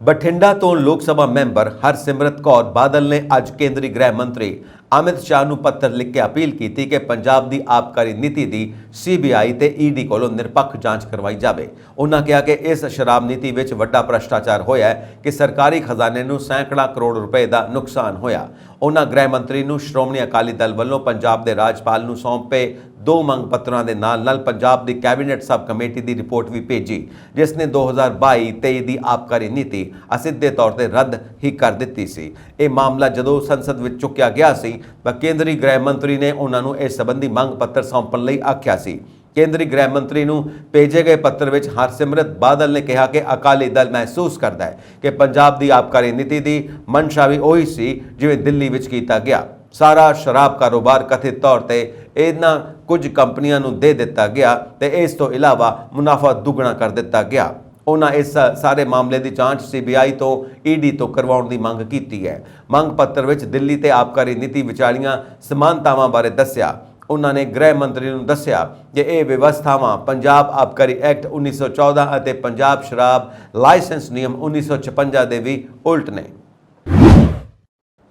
ਬਠਿੰਡਾ ਤੋਂ ਲੋਕ ਸਭਾ ਮੈਂਬਰ ਹਰਸਿਮਰਤ ਕੌਰ ਬਾਦਲ ਨੇ ਅੱਜ ਕੇਂਦਰੀ ਗ੍ਰਹਿ ਮੰਤਰੀ ਅਮਿਤ ਸ਼ਾਹ ਨੂੰ ਪੱਤਰ ਲਿਖ ਕੇ ਅਪੀਲ ਕੀਤੀ ਕਿ ਪੰਜਾਬ ਦੀ ਆਬਕਾਰੀ ਨੀਤੀ ਦੀ CBI ਤੇ ED ਕੋਲੋਂ ਨਿਰਪੱਖ ਜਾਂਚ ਕਰਵਾਈ ਜਾਵੇ। ਉਨ੍ਹਾਂ ਕਿਹਾ ਕਿ ਇਸ ਸ਼ਰਾਬ ਨੀਤੀ ਵਿੱਚ ਵੱਡਾ ਭ੍ਰਸ਼ਟਾਚਾਰ ਹੋਇਆ ਹੈ ਕਿ ਸਰਕਾਰੀ ਖਜ਼ਾਨੇ ਨੂੰ ਸੈਂਕੜਾ ਕਰੋੜ ਰੁਪਏ ਦਾ ਨੁਕਸਾਨ ਹੋਇਆ। ਉਨ੍ਹਾਂ ਗ੍ਰਹਿ ਮੰਤਰੀ ਨੂੰ ਸ਼੍ਰੋਮਣੀ ਅਕਾਲੀ ਦਲ ਵੱਲੋਂ ਪੰਜਾਬ ਦੇ ਰਾਜਪਾਲ ਨੂੰ ਸੌਂਪੇ 2 ਮੰਗ ਪੱਤਰਾਂ ਦੇ ਨਾਲ ਪੰਜਾਬ ਦੀ ਕੈਬਨਿਟ ਸਬ ਕਮੇਟੀ ਦੀ ਰਿਪੋਰਟ ਵੀ ਭੇਜੀ, ਜਿਸ ਨੇ 2022-23 ਦੀ ਆਬਕਾਰੀ ਨੀਤੀ ਅਸਿੱਧੇ ਤੌਰ ਤੇ ਰੱਦ ਹੀ ਕਰ ਦਿੱਤੀ ਸੀ। ਇਹ ਮਾਮਲਾ ਜਦੋਂ ਸੰਸਦ ਵਿੱਚ ਚੁੱਕਿਆ ਗਿਆ ਸੀ ਤਾਂ ਕੇਂਦਰੀ ਗ੍ਰਹਿ ਮੰਤਰੀ ਨੇ ਉਹਨਾਂ ਨੂੰ ਇਸ ਸੰਬੰਧੀ ਮੰਗ ਪੱਤਰ ਸੌਂਪਣ ਲਈ ਆਖਿਆ ਸੀ। ਕੇਂਦਰੀ ਗ੍ਰਹਿ ਮੰਤਰੀ ਨੂੰ ਭੇਜੇ ਗਏ ਪੱਤਰ ਵਿੱਚ ਹਰਸਿਮਰਤ ਬਾਦਲ ਨੇ ਕਿਹਾ ਕਿ ਅਕਾਲੀ ਦਲ ਮਹਿਸੂਸ ਕਰਦਾ ਹੈ ਕਿ ਪੰਜਾਬ ਦੀ ਆਬਕਾਰੀ ਨੀਤੀ ਦੀ ਮਨਸ਼ਾ ਵੀ ਉਹੀ ਸੀ ਜਿਵੇਂ ਦਿੱਲੀ ਵਿੱਚ ਕੀਤਾ ਗਿਆ। ਸਾਰਾ ਸ਼ਰਾਬ ਕਾਰੋਬਾਰ ਕਥਿਤ ਤੌਰ ਤੇ ਇਹਨਾਂ ਕੁਝ ਕੰਪਨੀਆਂ ਨੂੰ ਦੇ ਦਿੱਤਾ ਗਿਆ ਤੇ ਇਸ ਤੋਂ ਇਲਾਵਾ ਮੁਨਾਫਾ ਦੁੱਗਣਾ ਕਰ ਦਿੱਤਾ ਗਿਆ। ਉਹਨਾਂ ਇਸ ਸਾਰੇ ਮਾਮਲੇ ਦੀ ਜਾਂਚ CBI ਤੋਂ ED ਤੋਂ ਕਰਵਾਉਣ ਦੀ ਮੰਗ ਕੀਤੀ ਹੈ। ਮੰਗ ਪੱਤਰ ਵਿੱਚ ਦਿੱਲੀ ਤੇ ਆਬਕਾਰੀ ਨੀਤੀ ਵਿਚਾਲੀਆਂ ਸਮਾਨਤਾਵਾਂ ਬਾਰੇ ਦੱਸਿਆ। ਉਹਨਾਂ ਨੇ ਗ੍ਰਹਿ ਮੰਤਰੀ ਨੂੰ ਦੱਸਿਆ ਕਿ ਇਹ ਵਿਵਸਥਾਵਾਂ ਪੰਜਾਬ ਆਬਕਾਰੀ ਐਕਟ 1914 ਅਤੇ ਪੰਜਾਬ ਸ਼ਰਾਬ ਲਾਇਸੈਂਸ ਨਿਯਮ 1956 ਦੇ ਵੀ ਉਲਟ ਨੇ।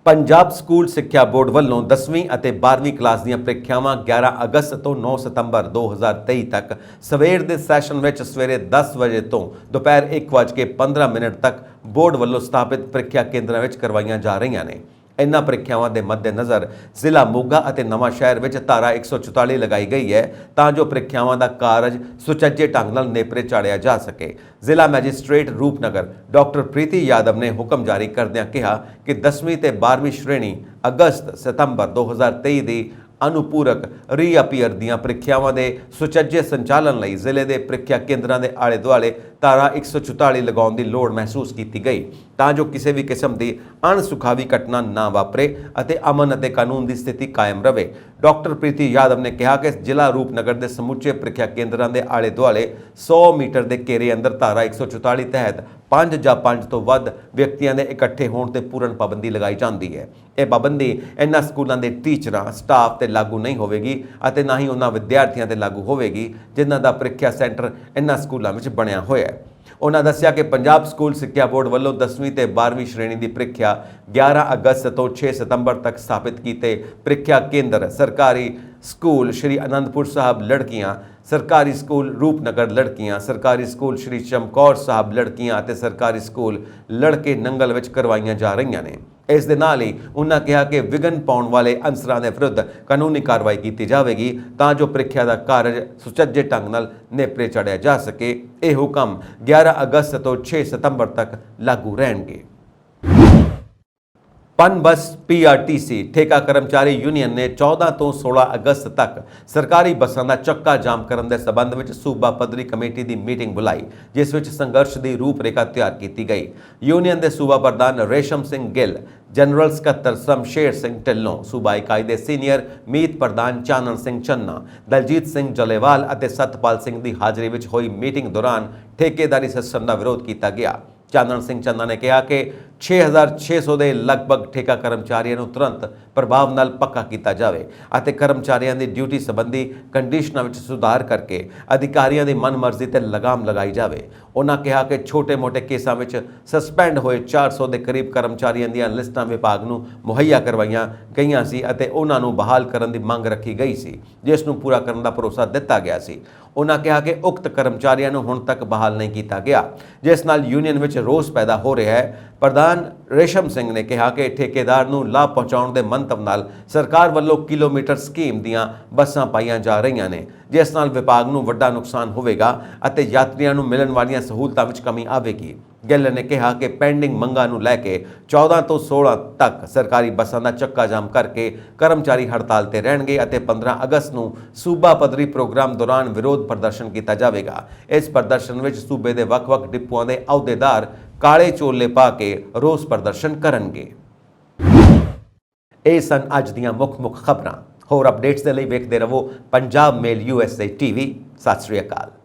ਪੰਜਾਬ ਸਕੂਲ ਸਿੱਖਿਆ ਬੋਰਡ ਵੱਲੋਂ 10ਵੀਂ ਅਤੇ 12ਵੀਂ ਕਲਾਸ ਦੀਆਂ ਪ੍ਰੀਖਿਆਵਾਂ 11 ਅਗਸਤ ਤੋਂ 9 ਸਤੰਬਰ 2023 ਤੱਕ ਸਵੇਰ ਦੇ ਸੈਸ਼ਨ ਵਿੱਚ ਸਵੇਰੇ 10 ਵਜੇ ਤੋਂ ਦੁਪਹਿਰ 1:15 ਤੱਕ ਬੋਰਡ ਵੱਲੋਂ ਸਥਾਪਿਤ ਪ੍ਰੀਖਿਆ ਕੇਂਦਰਾਂ ਵਿੱਚ ਕਰਵਾਈਆਂ ਜਾ ਰਹੀਆਂ ਨੇ। ਇਨ੍ਹਾਂ ਪ੍ਰੀਖਿਆਵਾਂ ਦੇ ਮੱਦੇਨਜ਼ਰ ਜ਼ਿਲ੍ਹਾ ਮੋਗਾ ਅਤੇ ਨਵਾਂ ਸ਼ਹਿਰ ਵਿੱਚ ਧਾਰਾ 144 ਲਗਾਈ ਗਈ ਹੈ ਤਾਂ ਜੋ ਪ੍ਰੀਖਿਆਵਾਂ ਦਾ ਕਾਰਜ ਸੁਚੱਜੇ ਢੰਗ ਨਾਲ ਨੇਪਰੇ ਚਾੜਿਆ ਜਾ ਸਕੇ। ਜ਼ਿਲ੍ਹਾ ਮੈਜਿਸਟ੍ਰੇਟ ਰੂਪਨਗਰ ਡਾਕਟਰ ਪ੍ਰੀਤੀ ਯਾਦਵ ਨੇ ਹੁਕਮ ਜਾਰੀ ਕਰਦਿਆਂ ਕਿਹਾ ਕਿ 10ਵੀਂ ਤੇ 12ਵੀਂ ਸ਼੍ਰੇਣੀ ਅਗਸਤ ਸਤੰਬਰ 2023 ਦੀ ਅਨੁਪੂਰਕ ਰੀਅਪੀਅਰ ਦੀਆਂ ਪ੍ਰੀਖਿਆਵਾਂ ਦੇ ਸੁਚੱਜੇ ਸੰਚਾਲਨ ਲਈ ਜ਼ਿਲ੍ਹੇ ਦੇ ਪ੍ਰੀਖਿਆ ਕੇਂਦਰਾਂ ਦੇ ਆਲੇ ਦੁਆਲੇ ਧਾਰਾ 144 ਲਗਾਉਣ ਦੀ ਲੋੜ ਮਹਿਸੂਸ ਕੀਤੀ ਗਈ ਤਾਂ ਜੋ ਕਿਸੇ ਵੀ ਕਿਸਮ ਦੀ ਅਣਸੁਖਾਵੀ ਘਟਨਾ ਨਾ ਵਾਪਰੇ ਅਤੇ ਅਮਨ ਅਤੇ ਕਾਨੂੰਨ ਦੀ ਸਥਿਤੀ ਕਾਇਮ ਰਹੇ। ਡਾਕਟਰ ਪ੍ਰੀਤੀ ਯਾਦਵ ਨੇ ਕਿਹਾ ਕਿ ਜ਼ਿਲ੍ਹਾ ਰੂਪਨਗਰ ਦੇ ਸਮੁੱਚੇ ਪ੍ਰੀਖਿਆ ਕੇਂਦਰਾਂ ਦੇ ਆਲੇ ਦੁਆਲੇ 100 ਮੀਟਰ ਦੇ ਘੇਰੇ ਅੰਦਰ ਧਾਰਾ 144 ਤਹਿਤ 5 ਜਾਂ 5 ਤੋਂ ਵੱਧ ਵਿਅਕਤੀਆਂ ਦੇ ਇਕੱਠੇ ਹੋਣ ਤੇ ਪੂਰਨ ਪਾਬੰਦੀ ਲਗਾਈ ਜਾਂਦੀ ਹੈ। ਇਹ ਪਾਬੰਦੀ ਇਹਨਾਂ ਸਕੂਲਾਂ ਦੇ ਟੀਚਰਾਂ ਸਟਾਫ ਤੇ ਲਾਗੂ ਨਹੀਂ ਹੋਵੇਗੀ ਅਤੇ ਨਾ ਹੀ ਉਹਨਾਂ ਵਿਦਿਆਰਥੀਆਂ ਤੇ ਲਾਗੂ ਹੋਵੇਗੀ ਜਿਨ੍ਹਾਂ ਦਾ ਪ੍ਰੀਖਿਆ ਸੈਂਟਰ ਇਹਨਾਂ ਸਕੂਲਾਂ ਵਿੱਚ ਬਣਿਆ ਹੋਇਆ ਹੈ। ਉਹਨਾਂ ਦੱਸਿਆ ਕਿ ਪੰਜਾਬ ਸਕੂਲ ਸਿੱਖਿਆ ਬੋਰਡ ਵੱਲੋਂ 10ਵੀਂ ਤੇ 12ਵੀਂ ਸ਼੍ਰੇਣੀ ਦੀ ਪ੍ਰੀਖਿਆ 11 ਅਗਸਤ ਤੋਂ 6 ਸਤੰਬਰ ਤੱਕ ਸਥਾਪਿਤ ਕੀਤੇ ਪ੍ਰੀਖਿਆ ਕੇਂਦਰ ਸਰਕਾਰੀ ਸਕੂਲ ਸ਼੍ਰੀ ਅਨੰਦਪੁਰ ਸਾਹਿਬ ਲੜਕੀਆਂ, ਸਰਕਾਰੀ ਸਕੂਲ ਰੂਪਨਗਰ ਲੜਕੀਆਂ, ਸਰਕਾਰੀ ਸਕੂਲ ਸ਼੍ਰੀ ਚਮਕੌਰ ਸਾਹਿਬ ਲੜਕੀਆਂ ਅਤੇ ਸਰਕਾਰੀ ਸਕੂਲ ਲੜਕੇ ਨੰਗਲ ਵਿੱਚ ਕਰਵਾਈਆਂ ਜਾ ਰਹੀਆਂ ਨੇ। ਇਸ ਦੇ ਨਾਲ ਹੀ ਉਹਨਾਂ ਕਿਹਾ ਕਿ ਵਿਘਨ ਪਾਉਣ ਵਾਲੇ ਅਨਸਰਾਂ ਦੇ ਵਿਰੁੱਧ ਕਾਨੂੰਨੀ ਕਾਰਵਾਈ ਕੀਤੀ ਜਾਵੇਗੀ ਤਾਂ ਜੋ ਪ੍ਰੀਖਿਆ ਦਾ ਕਾਰਜ ਸੁਚੱਜੇ ਢੰਗ ਨਾਲ ਨੇਪਰੇ ਚੜ੍ਹਿਆ ਜਾ ਸਕੇ। ਇਹ ਹੁਕਮ 11 ਅਗਸਤ ਤੋਂ 6 ਸਤੰਬਰ ਤੱਕ ਲਾਗੂ ਰਹਿਣਗੇ। ਪਨਬਸ PRTC ਠੇਕਾ ਕਰਮਚਾਰੀ ਯੂਨੀਅਨ ਨੇ 14 ਤੋਂ 16 ਅਗਸਤ ਤੱਕ ਸਰਕਾਰੀ ਬੱਸਾਂ ਦਾ ਚੱਕਾ ਜਾਮ ਕਰਨ ਦੇ ਸਬੰਧ ਵਿੱਚ ਸੂਬਾ ਪੱਧਰੀ ਕਮੇਟੀ ਦੀ ਮੀਟਿੰਗ ਬੁਲਾਈ, ਜਿਸ ਵਿੱਚ ਸੰਘਰਸ਼ ਦੀ ਰੂਪਰੇਖਾ ਤਿਆਰ ਕੀਤੀ ਗਈ। ਯੂਨੀਅਨ ਦੇ ਸੂਬਾ ਪ੍ਰਧਾਨ ਰੇਸ਼ਮ ਸਿੰਘ ਗਿੱਲ, ਜਨਰਲ ਸਕੱਤਰ ਸ਼ਮਸ਼ੇਰ ਸਿੰਘ ਢਿੱਲੋਂ, ਸੂਬਾ ਇਕਾਈ ਦੇ ਸੀਨੀਅਰ ਮੀਤ ਪ੍ਰਧਾਨ ਚਾਨਣ ਸਿੰਘ ਚੰਨਾ, ਦਲਜੀਤ ਸਿੰਘ ਜਲੇਵਾਲ ਅਤੇ ਸਤਪਾਲ ਸਿੰਘ ਦੀ ਹਾਜ਼ਰੀ ਵਿੱਚ ਹੋਈ ਮੀਟਿੰਗ ਦੌਰਾਨ ਠੇਕੇਦਾਰੀ ਸਿਸਟਮ ਦਾ ਵਿਰੋਧ ਕੀਤਾ ਗਿਆ। ਚਾਨਣ ਸਿੰਘ ਚੰਨਾ ਨੇ ਕਿਹਾ ਕਿ 6600 ਦੇ ਲਗਭਗ ਠੇਕਾ ਕਰਮਚਾਰੀਆਂ ਨੂੰ ਤੁਰੰਤ ਪ੍ਰਭਾਵ ਨਾਲ ਪੱਕਾ ਕੀਤਾ ਜਾਵੇ ਅਤੇ ਕਰਮਚਾਰੀਆਂ ਦੀ ਡਿਊਟੀ ਸੰਬੰਧੀ ਕੰਡੀਸ਼ਨਾਂ ਵਿੱਚ ਸੁਧਾਰ ਕਰਕੇ ਅਧਿਕਾਰੀਆਂ ਦੀ ਮਨਮਰਜ਼ੀ ਤੇ ਲਗਾਮ ਲਗਾਈ ਜਾਵੇ। ਉਹਨਾਂ ਕਿਹਾ ਕਿ ਛੋਟੇ-ਮੋਟੇ ਕੇਸਾਂ ਵਿੱਚ ਸਸਪੈਂਡ ਹੋਏ 400 ਦੇ ਕਰੀਬ ਕਰਮਚਾਰੀਆਂ ਦੀਆਂ ਲਿਸਟਾਂ ਵਿਭਾਗ ਨੂੰ ਮੁਹੱਈਆ ਕਰਵਾਈਆਂ ਗਈਆਂ ਸੀ ਅਤੇ ਉਹਨਾਂ ਨੂੰ ਬਹਾਲ ਕਰਨ ਦੀ ਮੰਗ ਰੱਖੀ ਗਈ ਸੀ, ਜਿਸ ਨੂੰ ਪੂਰਾ ਕਰਨ ਦਾ ਭਰੋਸਾ ਦਿੱਤਾ ਗਿਆ ਸੀ। ਉਹਨਾਂ ਕਿਹਾ ਕਿ ਉਕਤ ਕਰਮਚਾਰੀਆਂ ਨੂੰ ਹੁਣ ਤੱਕ ਬਹਾਲ ਨਹੀਂ ਕੀਤਾ ਗਿਆ, ਜਿਸ ਨਾਲ ਯੂਨੀਅਨ ਵਿੱਚ ਰੋਸ ਪੈਦਾ ਹੋ ਰਿਹਾ ਹੈ। ਪ੍ਰਧਾਨ ਰੇਸ਼ਮ ਸਿੰਘ ਨੇ ਕਿਹਾ ਕਿ ਠੇਕੇਦਾਰ ਨੂੰ ਲਾਭ ਪਹੁੰਚਾਉਣ ਦੇ ਮੰਤਵ ਨਾਲ ਸਰਕਾਰ ਵੱਲੋਂ ਕਿਲੋਮੀਟਰ ਸਕੀਮ ਦੀਆਂ ਬੱਸਾਂ ਪਾਈਆਂ ਜਾ ਰਹੀਆਂ ਨੇ, ਜਿਸ ਨਾਲ ਵਿਭਾਗ ਨੂੰ ਵੱਡਾ ਨੁਕਸਾਨ ਹੋਵੇਗਾ ਅਤੇ ਯਾਤਰੀਆਂ ਨੂੰ ਮਿਲਣ ਵਾਲੀਆਂ ਸਹੂਲਤਾਂ ਵਿੱਚ ਕਮੀ ਆਵੇਗੀ। ਗਿੱਲ ਨੇ ਕਿਹਾ ਕਿ ਪੈਂਡਿੰਗ ਮੰਗਾਂ ਨੂੰ ਲੈ ਕੇ 14 ਤੋਂ 16 ਤੱਕ ਸਰਕਾਰੀ ਬੱਸਾਂ ਦਾ ਚੱਕਾ ਜਾਮ ਕਰਕੇ ਕਰਮਚਾਰੀ ਹੜਤਾਲ ਤੇ ਰਹਿਣਗੇ ਅਤੇ 15 ਅਗਸਤ ਨੂੰ ਸੂਬਾ ਪੱਧਰੀ ਪ੍ਰੋਗਰਾਮ ਦੌਰਾਨ ਵਿਰੋਧ ਪ੍ਰਦਰਸ਼ਨ ਕੀਤਾ ਜਾਵੇਗਾ। ਇਸ ਪ੍ਰਦਰਸ਼ਨ ਵਿੱਚ ਸੂਬੇ ਦੇ ਵੱਖ-ਵੱਖ ਡਿਪੂਆਂ ਦੇ ਅਹੁਦੇਦਾਰ ਕਾਲੇ ਚੋਲੇ ਪਾ ਕੇ ਰੋਸ ਪ੍ਰਦਰਸ਼ਨ ਕਰਨਗੇ। ਇਹ ਸਨ ਅੱਜ ਦੀਆਂ ਮੁੱਖ ਖਬਰਾਂ। ਹੋਰ ਅਪਡੇਟਸ ਦੇ ਲਈ ਵੇਖਦੇ ਰਹੋ ਪੰਜਾਬ ਮੇਲ USA TV। ਸਤਿ ਸ਼੍ਰੀ ਅਕਾਲ।